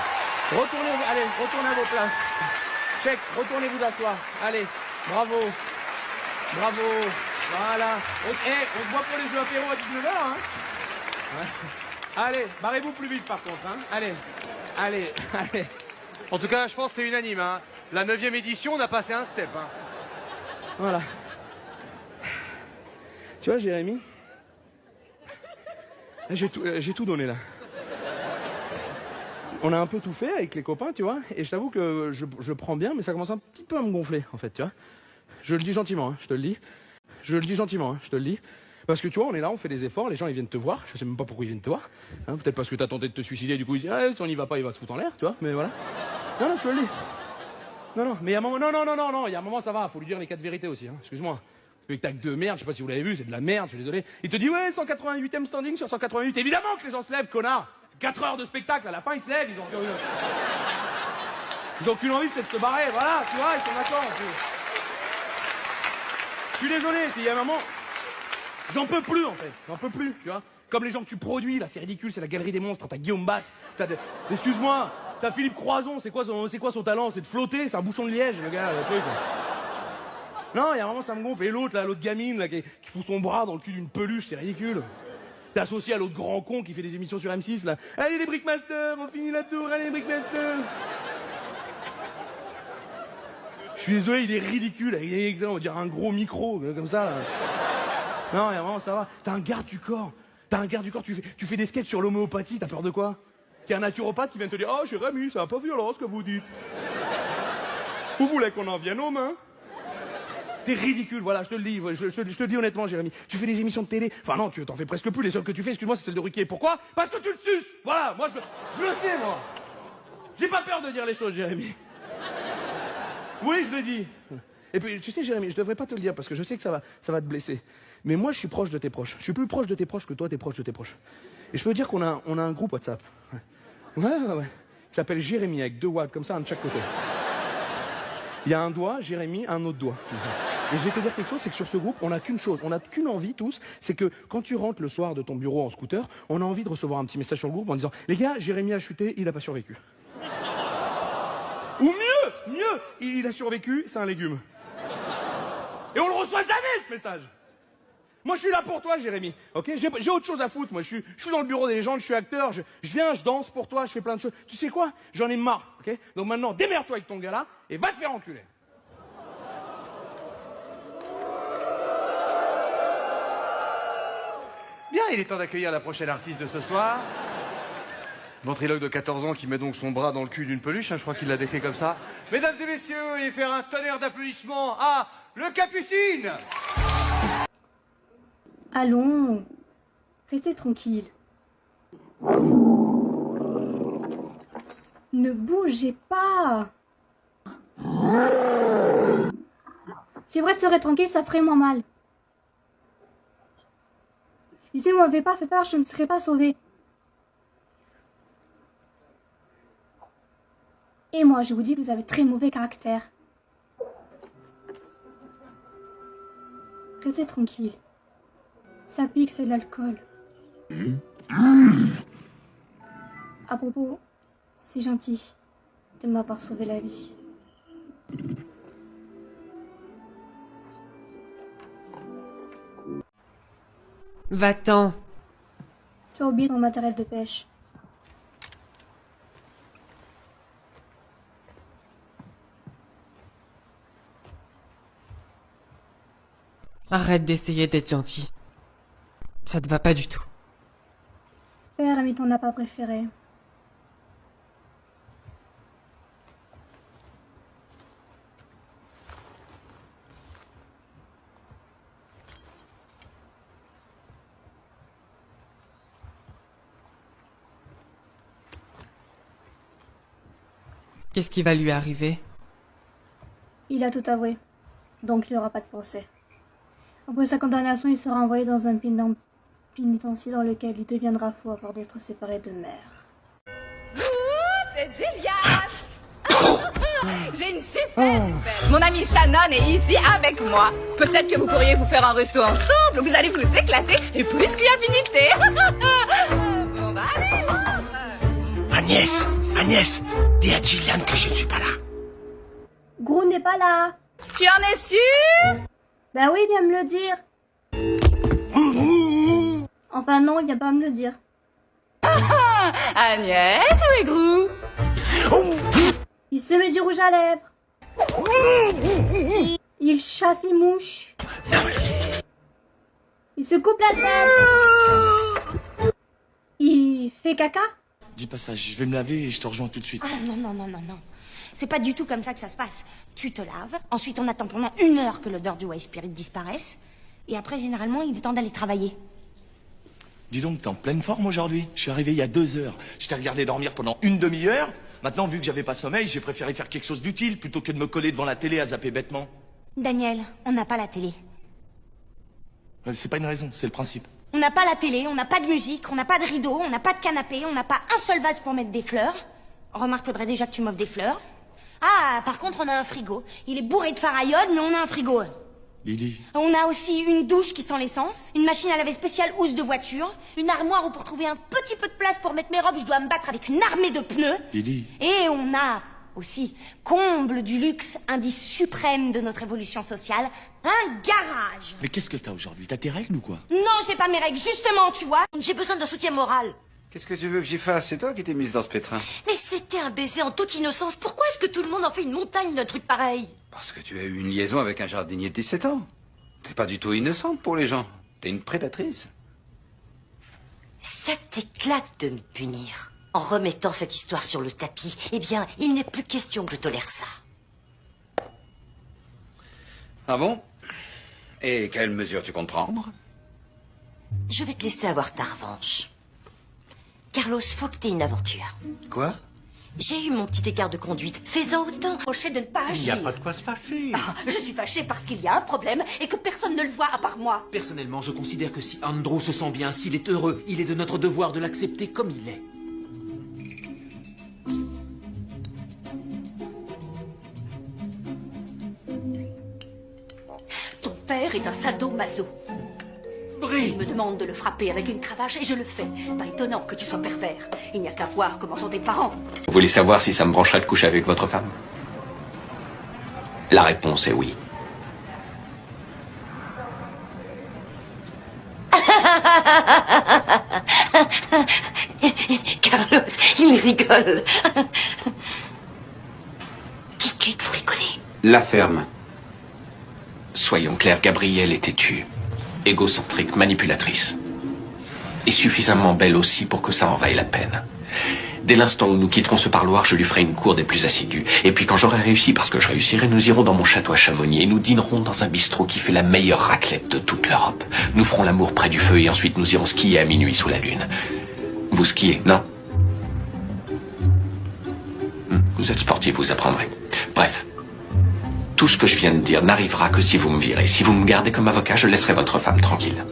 Retournez à vos places. Check, retournez vous asseoir. Allez, bravo. Bravo. Voilà. On se voit pour les jeux apéro à 19h, hein. Ouais. Allez, barrez-vous plus vite par contre, hein. Allez. En tout cas, je pense que c'est unanime. Hein. La 9e édition, on a passé un step. Hein. Voilà. Tu vois, Jérémy, j'ai tout donné là. On a un peu tout fait avec les copains, tu vois, et je t'avoue que je prends bien, mais ça commence un petit peu à me gonfler, en fait, tu vois. Je le dis gentiment, hein, je te le dis. Je le dis gentiment, hein, je te le dis. Parce que tu vois, on est là, on fait des efforts, les gens ils viennent te voir, je sais même pas pourquoi ils viennent te voir. Hein, peut-être parce que t'as tenté de te suicider, du coup ils disent ah, si on y va pas, il va se foutre en l'air, tu vois, mais voilà. Non, je te le dis. Non, mais il y a un moment, non, il y a un moment ça va, faut lui dire les 4 vérités aussi, hein, excuse-moi. Spectacle de merde, je sais pas si vous l'avez vu, c'est de la merde, je suis désolé. Il te dit ouais, 188e standing sur 188, évidemment que les gens se lèvent, connard. 4 heures de spectacle, à la fin ils se lèvent, ils ont qu'une envie, c'est de se barrer, voilà, tu vois, ils sont d'accord. Je suis désolé, il y a un moment, j'en peux plus en fait, tu vois. Comme les gens que tu produis, là, c'est ridicule, c'est la galerie des monstres, t'as Guillaume Batz, excuse-moi, t'as Philippe Croison, c'est quoi son talent? C'est de flotter, c'est un bouchon de liège, le gars, le truc. Non, il y a un moment, ça me gonfle. Et l'autre gamine, là, qui fout son bras dans le cul d'une peluche, c'est ridicule. T'es associé à l'autre grand con qui fait des émissions sur M6, là. Allez, les Brickmasters, on finit la tour, allez, les Brickmasters. Je suis désolé, il est ridicule. Il est, on dirait un gros micro, comme ça, là. Non, il y a un moment, ça va. T'as un garde du corps, tu fais des sketchs sur l'homéopathie, t'as peur de quoi? Qu'il y a un naturopathe qui vient te dire, oh, Jérémy, c'est un peu violent ce que vous dites. Vous voulez qu'on en vienne aux mains? T'es ridicule, voilà, je te le dis, je te le dis honnêtement, Jérémy. Tu fais des émissions de télé, enfin non, tu t'en fais presque plus, les seules que tu fais, excuse-moi, c'est celle de Ruquier. Pourquoi? Parce que tu le suces. Voilà, moi je le sais, moi. J'ai pas peur de dire les choses, Jérémy. Oui, je le dis. Et puis, tu sais, Jérémy, je devrais pas te le dire parce que je sais que ça va te blesser. Mais moi, je suis proche de tes proches. Je suis plus proche de tes proches que toi, t'es proche de tes proches. Et je peux dire qu'on a un groupe WhatsApp. Ouais. Qui s'appelle Jérémy avec 2 watts, comme ça, un de chaque côté. Il y a un doigt, Jérémy, un autre doigt. Et je vais te dire quelque chose, c'est que sur ce groupe, on n'a qu'une chose, on n'a qu'une envie tous, c'est que quand tu rentres le soir de ton bureau en scooter, on a envie de recevoir un petit message sur le groupe en disant « Les gars, Jérémy a chuté, il n'a pas survécu. » Ou mieux, il a survécu, c'est un légume. Et on le reçoit jamais, ce message. Moi, je suis là pour toi, Jérémy, ok? J'ai autre chose à foutre, moi. Je suis dans le bureau des légendes, je suis acteur, je viens, je danse pour toi, je fais plein de choses. Tu sais quoi? J'en ai marre, ok? Donc maintenant, démerde-toi avec ton gars-là et va te faire enculer. Bien, il est temps d'accueillir la prochaine artiste de ce soir. Ventriloque de 14 ans qui met donc son bras dans le cul d'une peluche, hein, je crois qu'il l'a décrit comme ça. Mesdames et messieurs, et faire un tonnerre d'applaudissements à le Capucine. Allons, restez tranquille. Ne bougez pas. Si vous resterez tranquille, ça ferait moins mal. Et si vous m'avez pas fait peur, je ne serais pas sauvée. Et moi, je vous dis que vous avez très mauvais caractère. Restez tranquille. Ça pique, c'est de l'alcool. À propos, c'est gentil de m'avoir sauvé la vie. Va-t'en. Tu as oublié ton matériel de pêche. Arrête d'essayer d'être gentil. Ça te va pas du tout. Père a mis ton appât préféré. Qu'est-ce qui va lui arriver? Il a tout avoué. Donc il n'y aura pas de procès. Après sa condamnation, il sera envoyé dans un pénitencier dans lequel il deviendra fou avant d'être séparé de mère. C'est Gillian. J'ai une super nouvelle. Mon amie Shannon est ici avec moi. Peut-être que vous pourriez vous faire un resto ensemble. Vous allez vous éclater et plus si affinité. Bon bah allez, Agnès, Agnès, dis à Gillian que je ne suis pas là. Gros n'est pas là. Tu en es sûr? Ben oui, viens me le dire. Enfin non, il n'y a pas à me le dire. Agnès, où est Grou? Il se met du rouge à lèvres. Il chasse les mouches. Il se coupe la tête. Il fait caca. Dis pas ça, je vais me laver et je te rejoins tout de suite. Ah non, non, non, non, non. C'est pas du tout comme ça que ça se passe. Tu te laves, ensuite on attend pendant 1 heure que l'odeur du White Spirit disparaisse, et après, généralement, il est temps d'aller travailler. Dis donc, t'es en pleine forme aujourd'hui. Je suis arrivé il y a 2 heures. Je t'ai regardé dormir pendant une demi-heure. Maintenant, vu que j'avais pas sommeil, j'ai préféré faire quelque chose d'utile plutôt que de me coller devant la télé à zapper bêtement. Daniel, on n'a pas la télé. C'est pas une raison, c'est le principe. On n'a pas la télé, on n'a pas de musique, on n'a pas de rideau, on n'a pas de canapé, on n'a pas un seul vase pour mettre des fleurs. Remarque, faudrait déjà que tu m'offres des fleurs. Ah, par contre, on a un frigo. Il est bourré de faraïode, mais on a un frigo. Lily. On a aussi une douche qui sent l'essence, une machine à laver spéciale housse de voiture, une armoire où pour trouver un petit peu de place pour mettre mes robes, je dois me battre avec une armée de pneus. Lily. Et on a aussi, comble du luxe, indice suprême de notre évolution sociale, un garage. Mais qu'est-ce que t'as aujourd'hui? T'as tes règles ou quoi? Non, j'ai pas mes règles, justement, tu vois. J'ai besoin d'un soutien moral. Qu'est-ce que tu veux que j'y fasse? C'est toi qui t'es mise dans ce pétrin. Mais c'était un baiser en toute innocence. Pourquoi est-ce que tout le monde en fait une montagne d'un truc pareil? Parce que tu as eu une liaison avec un jardinier de 17 ans. T'es pas du tout innocente pour les gens. T'es une prédatrice. Ça t'éclate de me punir. En remettant cette histoire sur le tapis, eh bien, il n'est plus question que je tolère ça. Ah bon? Et quelles mesures tu comptes prendre? Je vais te laisser avoir ta revanche. Carlos, faut que t'aies une aventure. Quoi? J'ai eu mon petit écart de conduite. Fais-en autant. Fâché de ne pas agir. Il n'y a pas de quoi se fâcher. Ah, je suis fâchée parce qu'il y a un problème et que personne ne le voit à part moi. Personnellement, je considère que si Andrew se sent bien, s'il est heureux, il est de notre devoir de l'accepter comme il est. Ton père est un sadomaso. Il me demande de le frapper avec une cravache et je le fais. Pas étonnant que tu sois pervers. Il n'y a qu'à voir comment sont tes parents. Vous voulez savoir si ça me brancherait de coucher avec votre femme? La réponse est oui. Carlos, il rigole. Dites-lui que vous rigolez. La ferme. Soyons clairs, Gabrielle est têtue, égocentrique, manipulatrice. Et suffisamment belle aussi pour que ça en vaille la peine. Dès l'instant où nous quitterons ce parloir, je lui ferai une cour des plus assidus. Et puis quand j'aurai réussi, parce que je réussirai, nous irons dans mon château à Chamonix et nous dînerons dans un bistrot qui fait la meilleure raclette de toute l'Europe. Nous ferons l'amour près du feu et ensuite nous irons skier à minuit sous la lune. Vous skiez, non? Vous êtes sportif, vous apprendrez. Bref. Tout ce que je viens de dire n'arrivera que si vous me virez. Si vous me gardez comme avocat, je laisserai votre femme tranquille.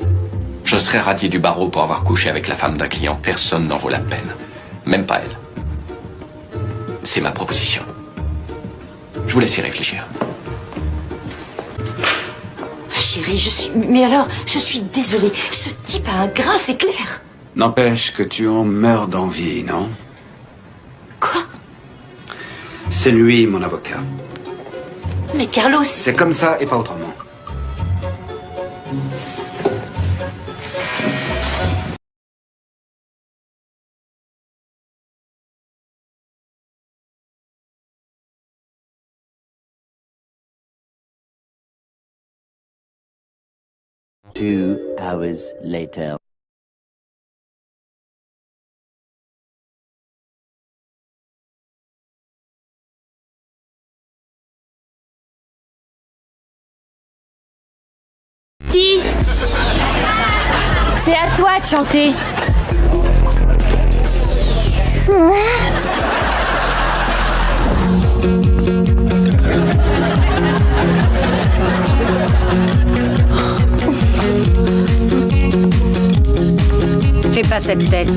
Je serai radié du barreau pour avoir couché avec la femme d'un client. Personne n'en vaut la peine. Même pas elle. C'est ma proposition. Je vous laisse y réfléchir. Chérie, Mais alors, je suis désolée. Ce type a un grain, c'est clair. N'empêche que tu en meurs d'envie, non? Quoi? C'est lui, mon avocat. Mais Carlos... C'est comme ça et pas autrement. 2 hours later. Ti, c'est à toi de chanter. Fais pas cette tête.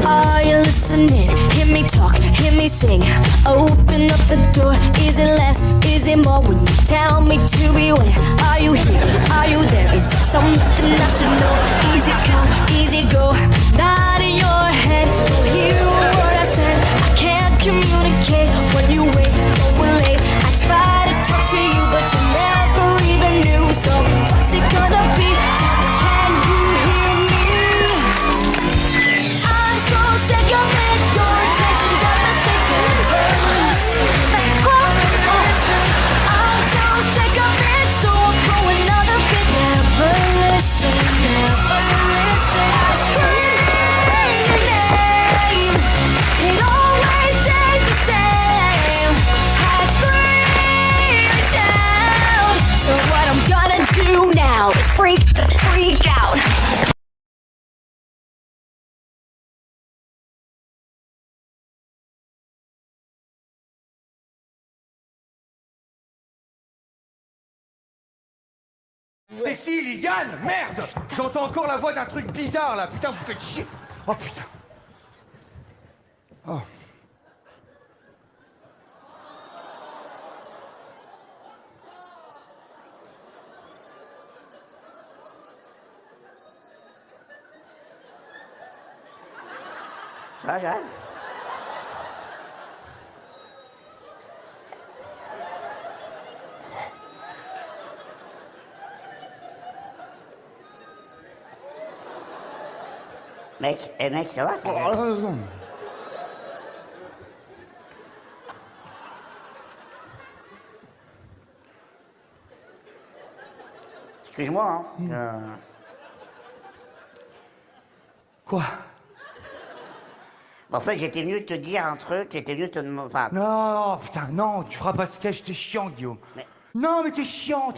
Are you listening? Hear me talk, hear me sing. Open up the door. Is it less? Is it more? When you tell me to beware. Are you here? Are you there? Is it something I should know? Easy come, easy go. Not in your head. Don't hear what I said. I can't communicate when you wait. Going late. I try to talk to you, but you never even knew. So what's it gonna be? Tell me, can you hear me? I'm so sick of it. Your attention doesn't seem to listen. I'm so sick of it. So I'll throw another bit. Never listen, never listen. I scream your name. It always stays the same. I scream and shout. So what I'm gonna do now is freak out. Cécile, Yann, merde! J'entends encore la voix d'un truc bizarre là, putain, vous faites chier! Oh putain! Oh. Ça va, Jeanne? Mec, mec, ça va, ça va? Excuse-moi, hein. Quoi? En fait, j'étais venu te dire un truc, j'étais venu te demander... Enfin... Non, putain, non, tu feras pas ce sketch, t'es chiant, Guillaume. Non, mais t'es chiant,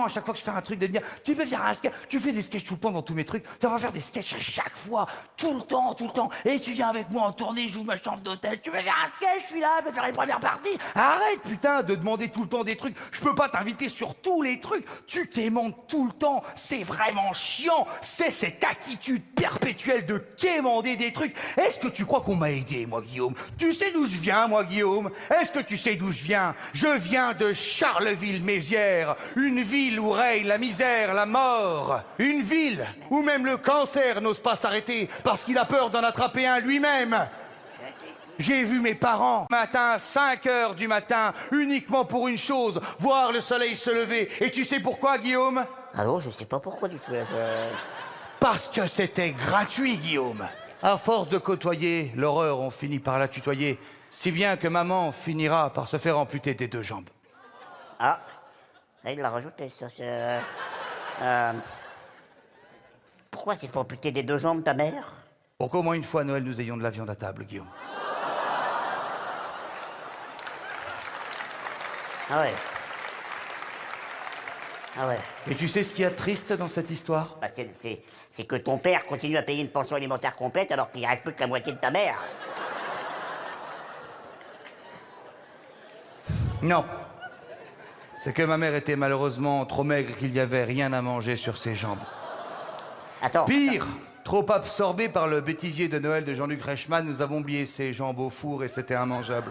à chaque fois que je fais un truc de dire, tu peux faire un sketch, tu fais des sketchs tout le temps dans tous mes trucs, tu vas faire des sketchs à chaque fois, tout le temps, et tu viens avec moi en tournée, je joue ma chambre d'hôtel, tu veux faire un sketch, je suis là, je vais faire les premières parties, arrête, putain, de demander tout le temps des trucs, je peux pas t'inviter sur tous les trucs, tu quémandes tout le temps, c'est vraiment chiant, c'est cette attitude perpétuelle de quémander des trucs, est-ce que tu crois qu'on m'a aidé, moi, Guillaume? Tu sais d'où je viens, moi, Guillaume? Est-ce que tu sais d'où je viens? Je viens de Charleville-Mézières, une ville où règne la misère, la mort. Une ville où même le cancer n'ose pas s'arrêter parce qu'il a peur d'en attraper un lui-même. J'ai vu mes parents, matin, 5 heures du matin, uniquement pour une chose, voir le soleil se lever. Et tu sais pourquoi, Guillaume? Ah non, je sais pas pourquoi du tout. Parce que c'était gratuit, Guillaume. À force de côtoyer l'horreur, on finit par la tutoyer, si bien que maman finira par se faire amputer des 2 jambes. Ah, il l'a rajouté, ça. Pourquoi c'est pour amputer des 2 jambes, ta mère? Pour qu'au moins une fois à Noël, nous ayons de la viande à table, Guillaume. Ah ouais. Ah ouais. Et tu sais ce qu'il y a de triste dans cette histoire? Bah c'est que ton père continue à payer une pension alimentaire complète alors qu'il reste plus que la moitié de ta mère. Non. C'est que ma mère était malheureusement trop maigre et qu'il n'y avait rien à manger sur ses jambes. Attends. Pire, trop absorbé par le bêtisier de Noël de Jean-Luc Reichmann, nous avons oublié ses jambes au four et c'était immangeable.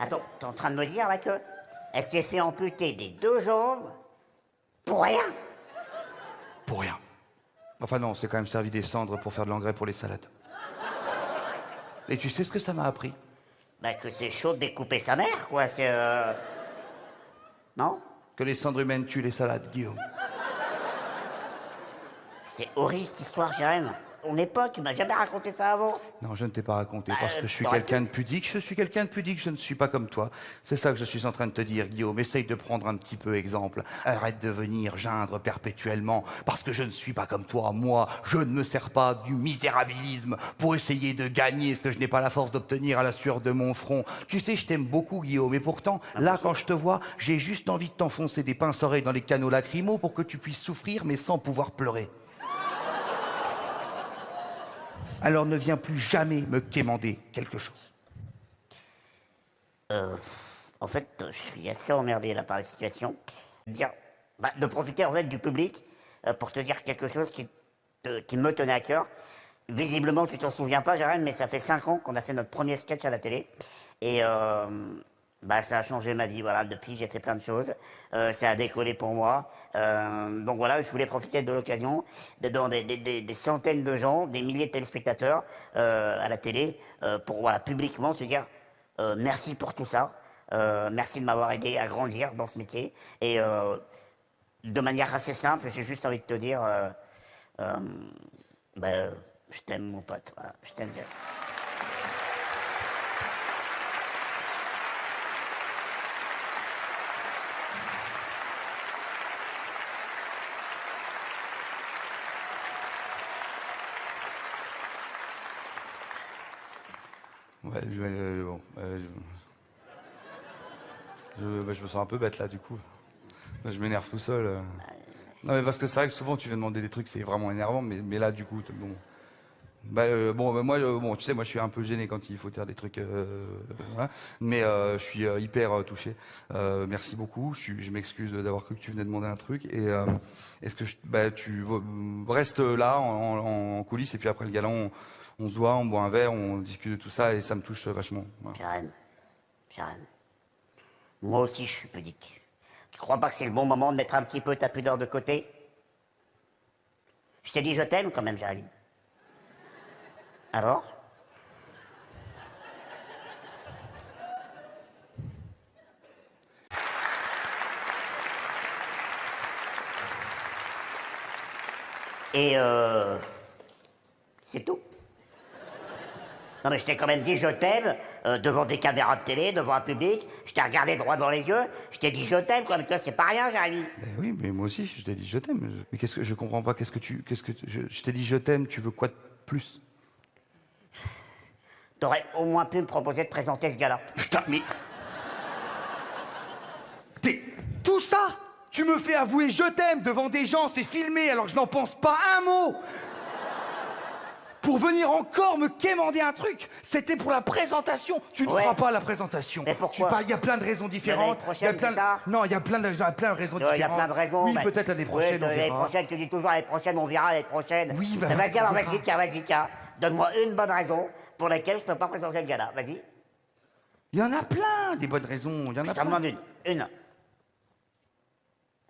Attends, t'es en train de me dire là que elle s'est fait amputer des 2 jambes pour rien? Pour rien. Enfin non, c'est quand même servi des cendres pour faire de l'engrais pour les salades. Et tu sais ce que ça m'a appris? Bah que c'est chaud de découper sa mère, quoi, c'est Non? Que les cendres humaines tuent les salades, Guillaume. C'est horrible cette histoire, Jérôme. ton époque, tu m'as jamais raconté ça avant. Non, je ne t'ai pas raconté parce que je suis t'aurais quelqu'un de pudique. Je suis quelqu'un de pudique, je ne suis pas comme toi. C'est ça que je suis en train de te dire, Guillaume. Essaye de prendre un petit peu exemple. Arrête de venir geindre perpétuellement parce que je ne suis pas comme toi. Moi, je ne me sers pas du misérabilisme pour essayer de gagner ce que je n'ai pas la force d'obtenir à la sueur de mon front. Tu sais, je t'aime beaucoup, Guillaume, et pourtant, là, quand je te vois, j'ai juste envie de t'enfoncer des pince-oreilles dans les canaux lacrymaux pour que tu puisses souffrir, mais sans pouvoir pleurer. Alors ne viens plus jamais me quémander quelque chose. En fait, je suis assez emmerdé là par la situation. De profiter en fait du public pour te dire quelque chose qui me tenait à cœur. Visiblement, tu t'en souviens pas, Jérém, mais ça fait 5 ans qu'on a fait notre premier sketch à la télé. Et ça a changé ma vie, voilà. Depuis, j'ai fait plein de choses. Ça a décollé pour moi. Donc voilà, je voulais profiter de l'occasion, devant des centaines de gens, des milliers de téléspectateurs à la télé, pour voilà, publiquement te dire merci pour tout ça. Merci de m'avoir aidé à grandir dans ce métier. Et de manière assez simple, j'ai juste envie de te dire je t'aime, mon pote. Voilà, je t'aime bien. Ouais, je me sens un peu bête là, du coup. Je m'énerve tout seul. Non, mais parce que c'est vrai que souvent tu viens demander des trucs, c'est vraiment énervant, mais là, du coup, bon. Moi, tu sais, moi je suis un peu gêné quand il faut dire des trucs, voilà. Mais je suis hyper touché. Merci beaucoup. Je m'excuse d'avoir cru que tu venais demander un truc. Et est-ce que tu restes là en coulisses et puis après le gala, on se voit, on boit un verre, on discute de tout ça et ça me touche vachement. Voilà. Jérém, moi aussi je suis pudique. Tu crois pas que c'est le bon moment de mettre un petit peu ta pudeur de côté? Je t'ai dit je t'aime quand même, Jérém. Alors? Et c'est tout. Non mais je t'ai quand même dit je t'aime devant des caméras de télé, devant un public. Je t'ai regardé droit dans les yeux. Je t'ai dit je t'aime quand même. Toi c'est pas rien, Jérémy. Oui, mais moi aussi je t'ai dit je t'aime. Mais qu'est-ce que je comprends pas? Je t'ai dit je t'aime. Tu veux quoi de plus? T'aurais au moins pu me proposer de présenter ce gars-là. Putain, mais... Tout ça, tu me fais avouer je t'aime devant des gens, c'est filmé, alors que je n'en pense pas un mot. Pour venir encore me quémander un truc, c'était pour la présentation. Tu ne feras pas la présentation. Mais pourquoi? Il y a plein de raisons différentes. Il y a plein de Non, il y a plein de raisons différentes. Il y a plein de raisons. Oui, peut-être l'année prochaine, on verra. L'année prochaine, tu dis toujours l'année prochaine, on verra l'année prochaine. Oui, vas-y, alors vas-y, donne-moi une bonne raison pour laquelle je peux pas présenter le gars-là. Vas-y. Il y en a plein, des bonnes raisons. Il y en a je t'en demande une.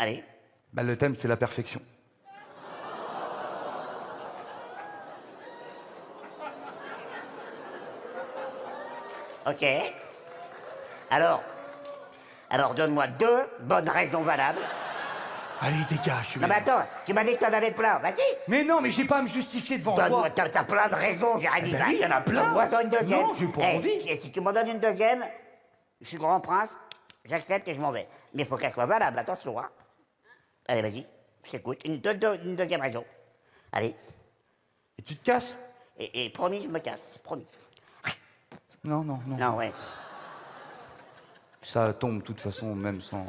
Allez. Le thème, c'est la perfection. Ok. Alors donne-moi 2 bonnes raisons valables. Allez, dégage. Non mais attends, tu m'as dit que t'en avais plein, vas-y. Mais non, mais j'ai pas à me justifier devant toi. T'as plein de raisons, Jérémy. Oui, il y en a plein. Donne-moi une deuxième. Non, j'ai pas envie. Et si tu m'en donnes une deuxième, je suis grand prince, j'accepte et je m'en vais. Mais il faut qu'elle soit valable, attention. Hein. Allez, vas-y, je t'écoute. Une deuxième raison. Allez. Et tu te casses? Et promis, je me casse, promis. Non. Non, ouais. Ça tombe de toute façon, même sans...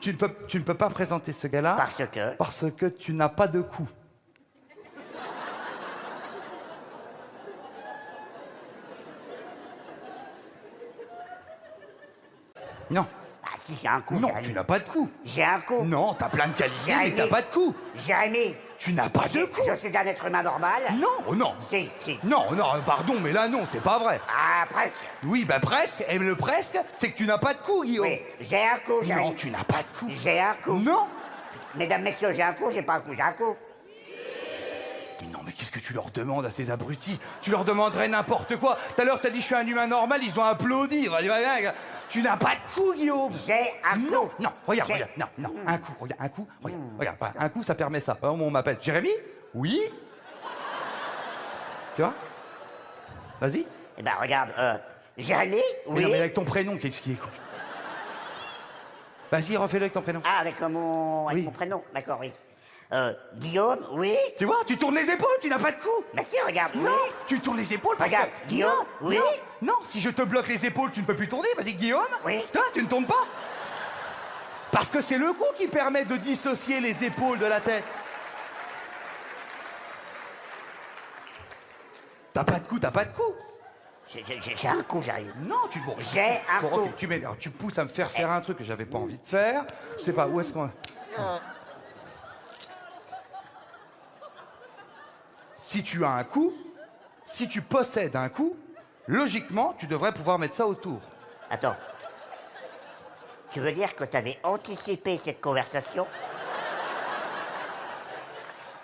Tu ne peux pas présenter ce gars-là. Parce que tu n'as pas de cou. Non. Ah si, j'ai un coup. Non, Jérémy. tu n'as pas de cou. J'ai un coup. Non, t'as plein de qualités, mais t'as pas de cou. Jérémy. Tu n'as pas de cou. Je suis un être humain normal. Non, oh non. Si. Non, pardon, mais là, non, c'est pas vrai. Ah, presque. Oui, presque. Et le presque, c'est que tu n'as pas de cou, Guillaume. Oui, j'ai un coup, Jérémy. Non, tu n'as pas de cou. J'ai un coup. Non. Mesdames, messieurs, j'ai un coup, j'ai pas un coup, j'ai un coup. Mais non, mais qu'est-ce que tu leur demandes à ces abrutis? Tu leur demanderais n'importe quoi. Tout à l'heure, t'as dit je suis un humain normal, ils ont applaudi. Tu n'as pas de cou, Guillaume. J'ai un coup. Non, regarde, non, un coup, regarde, un coup, regarde, un coup, ça permet ça. On m'appelle Jérémy. Oui. Tu vois? Vas-y. Eh ben, regarde, Jérémy, Mais oui. non, mais avec ton prénom, qu'est-ce qui est compliqué? Vas-y, refais-le avec ton prénom. Ah, avec mon prénom, d'accord, oui. Guillaume, oui. Tu vois, tu tournes les épaules, tu n'as pas de cou. Merci, regarde, Non, oui. tu tournes les épaules parce Regarde, que... Guillaume, non, oui. non, non, si je te bloque les épaules, tu ne peux plus tourner. Vas-y, Guillaume. Oui. Toi, tu ne tournes pas. Parce que c'est le cou qui permet de dissocier les épaules de la tête. T'as pas de cou, t'as pas de cou. J'ai un coup, j'arrive. Non, tu... Bon, J'ai un bon, coup. ok, tu me pousses à me faire faire un truc que j'avais pas envie de faire. Je sais pas, où est-ce qu'on... Si tu as un coup, si tu possèdes un coup, logiquement, tu devrais pouvoir mettre ça autour. Attends. Tu veux dire que tu avais anticipé cette conversation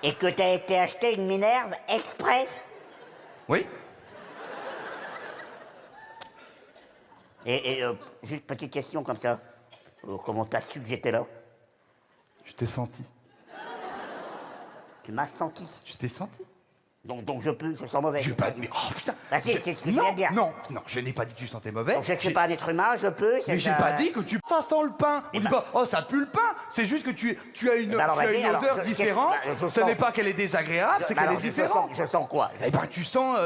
et que tu as été acheter une Minerve exprès? Oui. Et juste petite question comme ça. Comment t'as su que j'étais là? Je t'ai senti. Tu m'as senti. Je t'ai senti. Donc je sens mauvais. Je vais pas... Mais, oh putain. Bah si, c'est ce que tu viens de dire. Non, je n'ai pas dit que tu sentais mauvais. Donc je ne suis pas un être humain, je peux. Mais j'ai pas dit que tu... Ça sent le pain. On dit pas, oh ça pue le pain. C'est juste que tu as une, alors, tu as vas-y, une alors, odeur différente. je Ce sens- n'est pas qu'elle est désagréable, c'est qu'elle est différente. Je sens quoi? Eh ben tu sens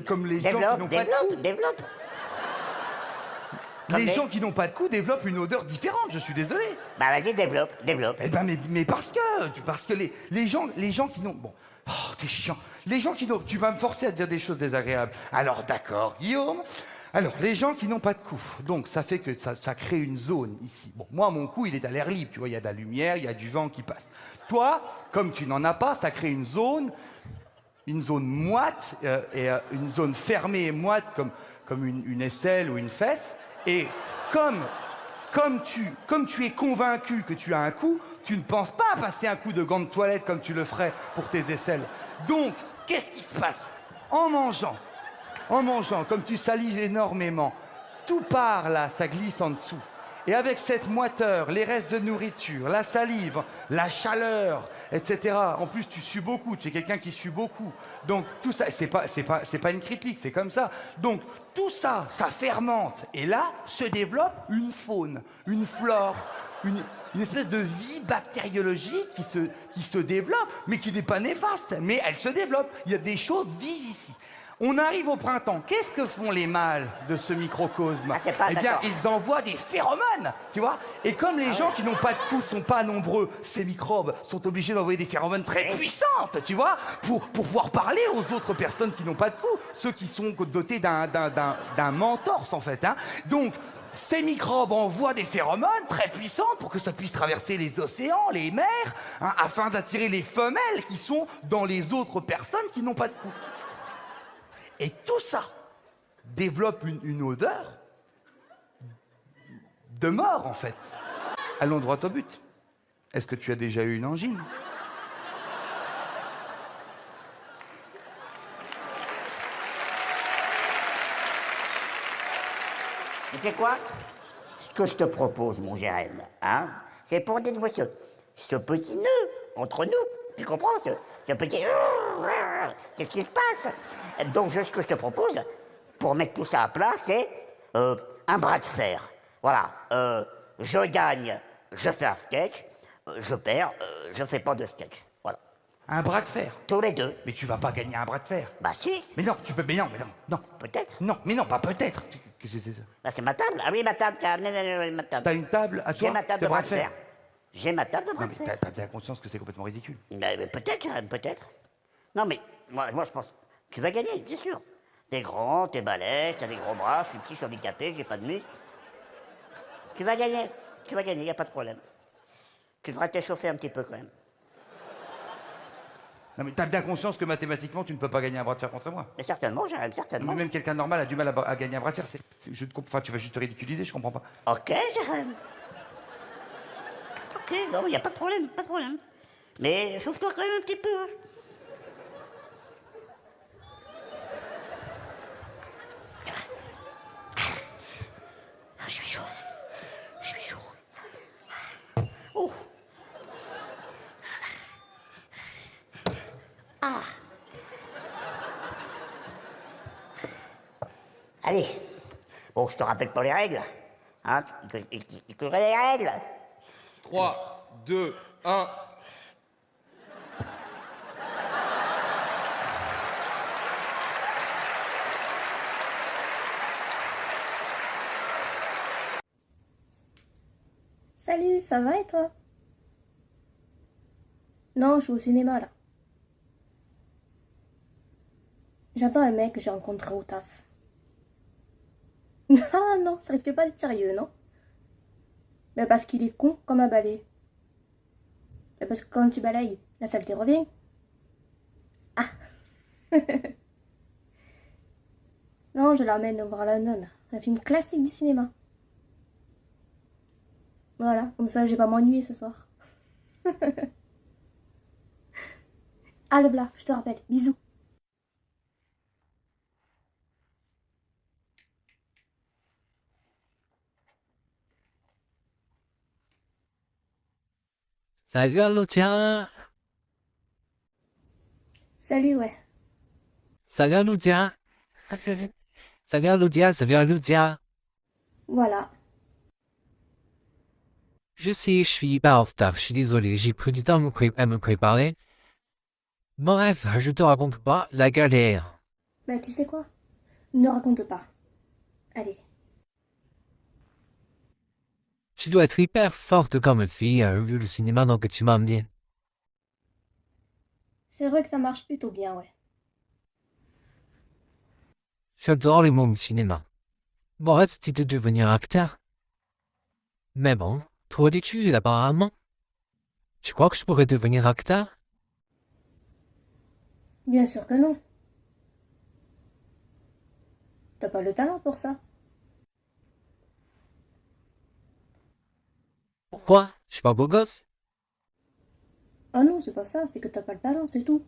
comme les gens qui n'ont pas de cou. Développe. Les gens qui n'ont pas de cou développent une odeur différente, je suis désolé. Bah vas-y, développe. Eh ben mais parce que les gens qui n'ont... Bon, oh t'es chiant. Les gens qui n'ont... Tu vas me forcer à dire des choses désagréables. Alors d'accord, Guillaume. Alors, les gens qui n'ont pas de cou, donc ça fait que ça crée une zone ici. Bon, moi, mon cou, il est à l'air libre, tu vois, il y a de la lumière, il y a du vent qui passe. Toi, comme tu n'en as pas, ça crée une zone moite, et une zone fermée et moite, comme une aisselle ou une fesse. Et comme tu es convaincu que tu as un cou, tu ne penses pas à passer un coup de gant de toilette comme tu le ferais pour tes aisselles. Donc, qu'est-ce qui se passe? En mangeant, comme tu salives énormément, tout part là, ça glisse en dessous. Et avec cette moiteur, les restes de nourriture, la salive, la chaleur, etc. En plus, tu sues beaucoup, tu es quelqu'un qui sue beaucoup. Donc tout ça, c'est pas une critique, c'est comme ça. Donc tout ça, ça fermente. Et là, se développe une faune, une flore, une espèce de vie bactériologique qui se développe, mais qui n'est pas néfaste. Mais elle se développe. Il y a des choses vives ici. On arrive au printemps. Qu'est-ce que font les mâles de ce microcosme? Eh bien, ils envoient des phéromones, tu vois. Et comme les gens qui n'ont pas de cou sont pas nombreux, ces microbes sont obligés d'envoyer des phéromones très puissantes, tu vois, pour pouvoir parler aux autres personnes qui n'ont pas de cou, ceux qui sont dotés d'un mentorse, en fait. Hein. Donc, ces microbes envoient des phéromones très puissantes pour que ça puisse traverser les océans, les mers, hein, afin d'attirer les femelles qui sont dans les autres personnes qui n'ont pas de cou. Et tout ça développe une odeur de mort, en fait. Allons droit au but. Est-ce que tu as déjà eu une angine? Tu sais quoi? Ce que je te propose, mon Jérém, hein, c'est pour dénouer ce petit nœud entre nous. Tu comprends ce petit... Qu'est-ce qui se passe? Donc, ce que je te propose, pour mettre tout ça à plat, c'est un bras de fer. Voilà. Je gagne, je fais un sketch. Je perds, je fais pas de sketch. Voilà. Un bras de fer? Tous les deux. Mais tu vas pas gagner un bras de fer. Bah si. Mais non, tu peux... Mais non. Peut-être. Non, mais non, pas peut-être. Qu'est-ce que c'est ça? Bah c'est ma table. Ah oui, ma table. Ma table. T'as une table à toi? J'ai ma table de bras de fer. J'ai ma table de bras Non, de mais fer. t'as bien conscience que c'est complètement ridicule. Mais peut-être, peut-être. Non, mais moi, je pense... Tu vas gagner, c'est sûr. T'es grand, t'es balèze, t'as des gros bras, je suis petit, je suis handicapé, j'ai pas de muscles. Tu vas gagner, y a pas de problème. Tu devras t'échauffer un petit peu, quand même. Non, mais t'as bien conscience que mathématiquement, tu ne peux pas gagner un bras de fer contre moi. Mais certainement, Jérém, certainement. Mais même quelqu'un de normal a du mal à gagner un bras de fer. Enfin, tu vas juste te ridiculiser, je comprends pas. Ok, Jérém. Ok, non, y a pas de problème, pas de problème. Mais chauffe-toi quand même un petit peu. Hein. Je suis chaud. Oh. Allez. Bon, je te rappelle pas les règles. Hein, tu connais les règles. 3, 2, 1... Salut, ça va et toi? Non, je suis au cinéma là. J'attends un mec que j'ai rencontré au taf. Ah non, ça risque pas d'être sérieux, non? Ben parce qu'il est con comme un balai. Ben parce que quand tu balayes, la saleté revient. Ah. Non, je l'emmène voir La Nonne, un film classique du cinéma. Voilà, comme ça je vais pas m'ennuyer ce soir. Allez, là, je te rappelle. Bisous. Salut Alodia. Salut, ouais. Salut Alodia. Salut Alodia, salut Alodia. Voilà. Je sais, je suis pas en retard, je suis désolé, j'ai pris du temps à me préparer. Bref, je te raconte pas la galère. Bah, tu sais quoi? Ne raconte pas. Allez. Tu dois être hyper forte comme fille, vu le cinéma dans que tu m'as emmené. C'est vrai que ça marche plutôt bien, ouais. J'adore les mots du cinéma. Mon rêve, c'était de devenir acteur. Mais bon, trop d'études apparemment. Tu crois que je pourrais devenir acteur? Bien sûr que non. T'as pas le talent pour ça. Pourquoi? Je suis pas beau gosse? Ah non, c'est pas ça, c'est que t'as pas le talent, c'est tout.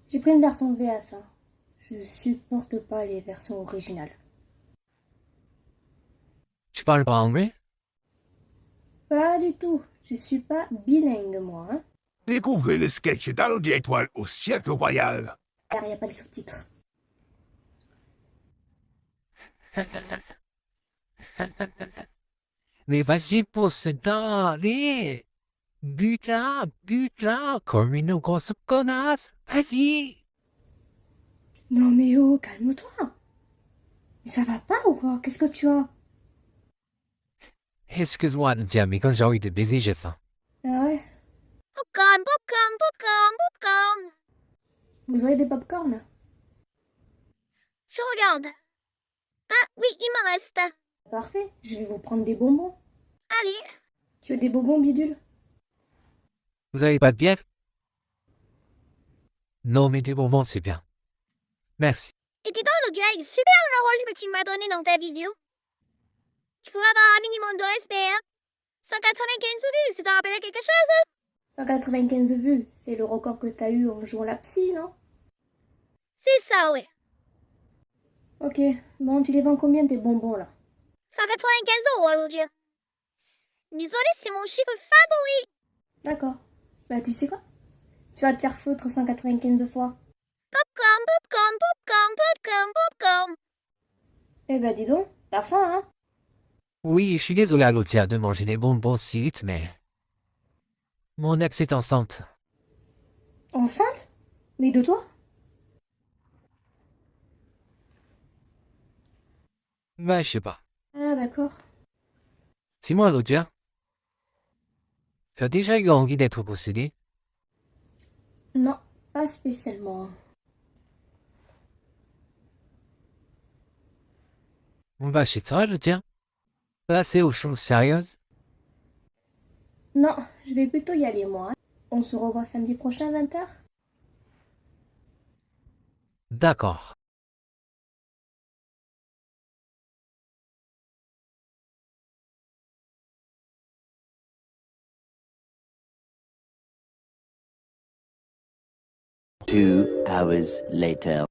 J'ai pris une version VF, hein. Je supporte pas les versions originales. Tu parles pas anglais? Pas du tout. Je suis pas bilingue, moi, hein. Découvrez le sketch d'Alodia Étoile au Cirque Royal. Car y a pas les sous-titres. Mais vas-y, pousse-toi, allez! Bute-la, comme une grosse connasse, vas-y! Non mais oh, calme-toi. Mais ça va pas ou quoi? Qu'est-ce que tu as? Excuse-moi de dire, mais quand j'ai envie de baiser, j'ai faim. Ah ouais? Popcorn, popcorn, popcorn, popcorn. Vous aurez des pop-corn? Je regarde. Ah oui, il me reste. Parfait, je vais vous prendre des bonbons. Allez. Tu veux des bonbons, bidule? Vous avez pas de bière? Non, mais des bonbons, c'est bien. Merci. Et dis donc, Alodia, il est super le rôle que tu m'as donné dans ta vidéo. Tu peux avoir un minimum de respect, hein? 195 vues, ça te rappelle quelque chose? 195 vues, c'est le record que t'as eu en jouant la psy, non? C'est ça, ouais. Ok, bon, tu les vends combien tes bonbons, là? 195 €, Alodia. Désolé, c'est mon chiffre favori. D'accord. Bah, tu sais quoi? Tu vas te faire foutre 195 fois. Popcorn, popcorn, popcorn, popcorn, popcorn. Eh ben, dis donc, t'as faim, hein? Oui, je suis désolé à l'autre de manger des bonbons si vite, mais... Mon ex est enceinte. Enceinte? Mais de toi? Bah, je sais pas. Ah, d'accord. C'est moi, l'autre. Tu as déjà eu envie d'être possédé? Non, pas spécialement. On va chez toi, l'autre. Passer aux choses sérieuses? Non, je vais plutôt y aller, moi. On se revoit samedi prochain à 20h? D'accord. Two hours later.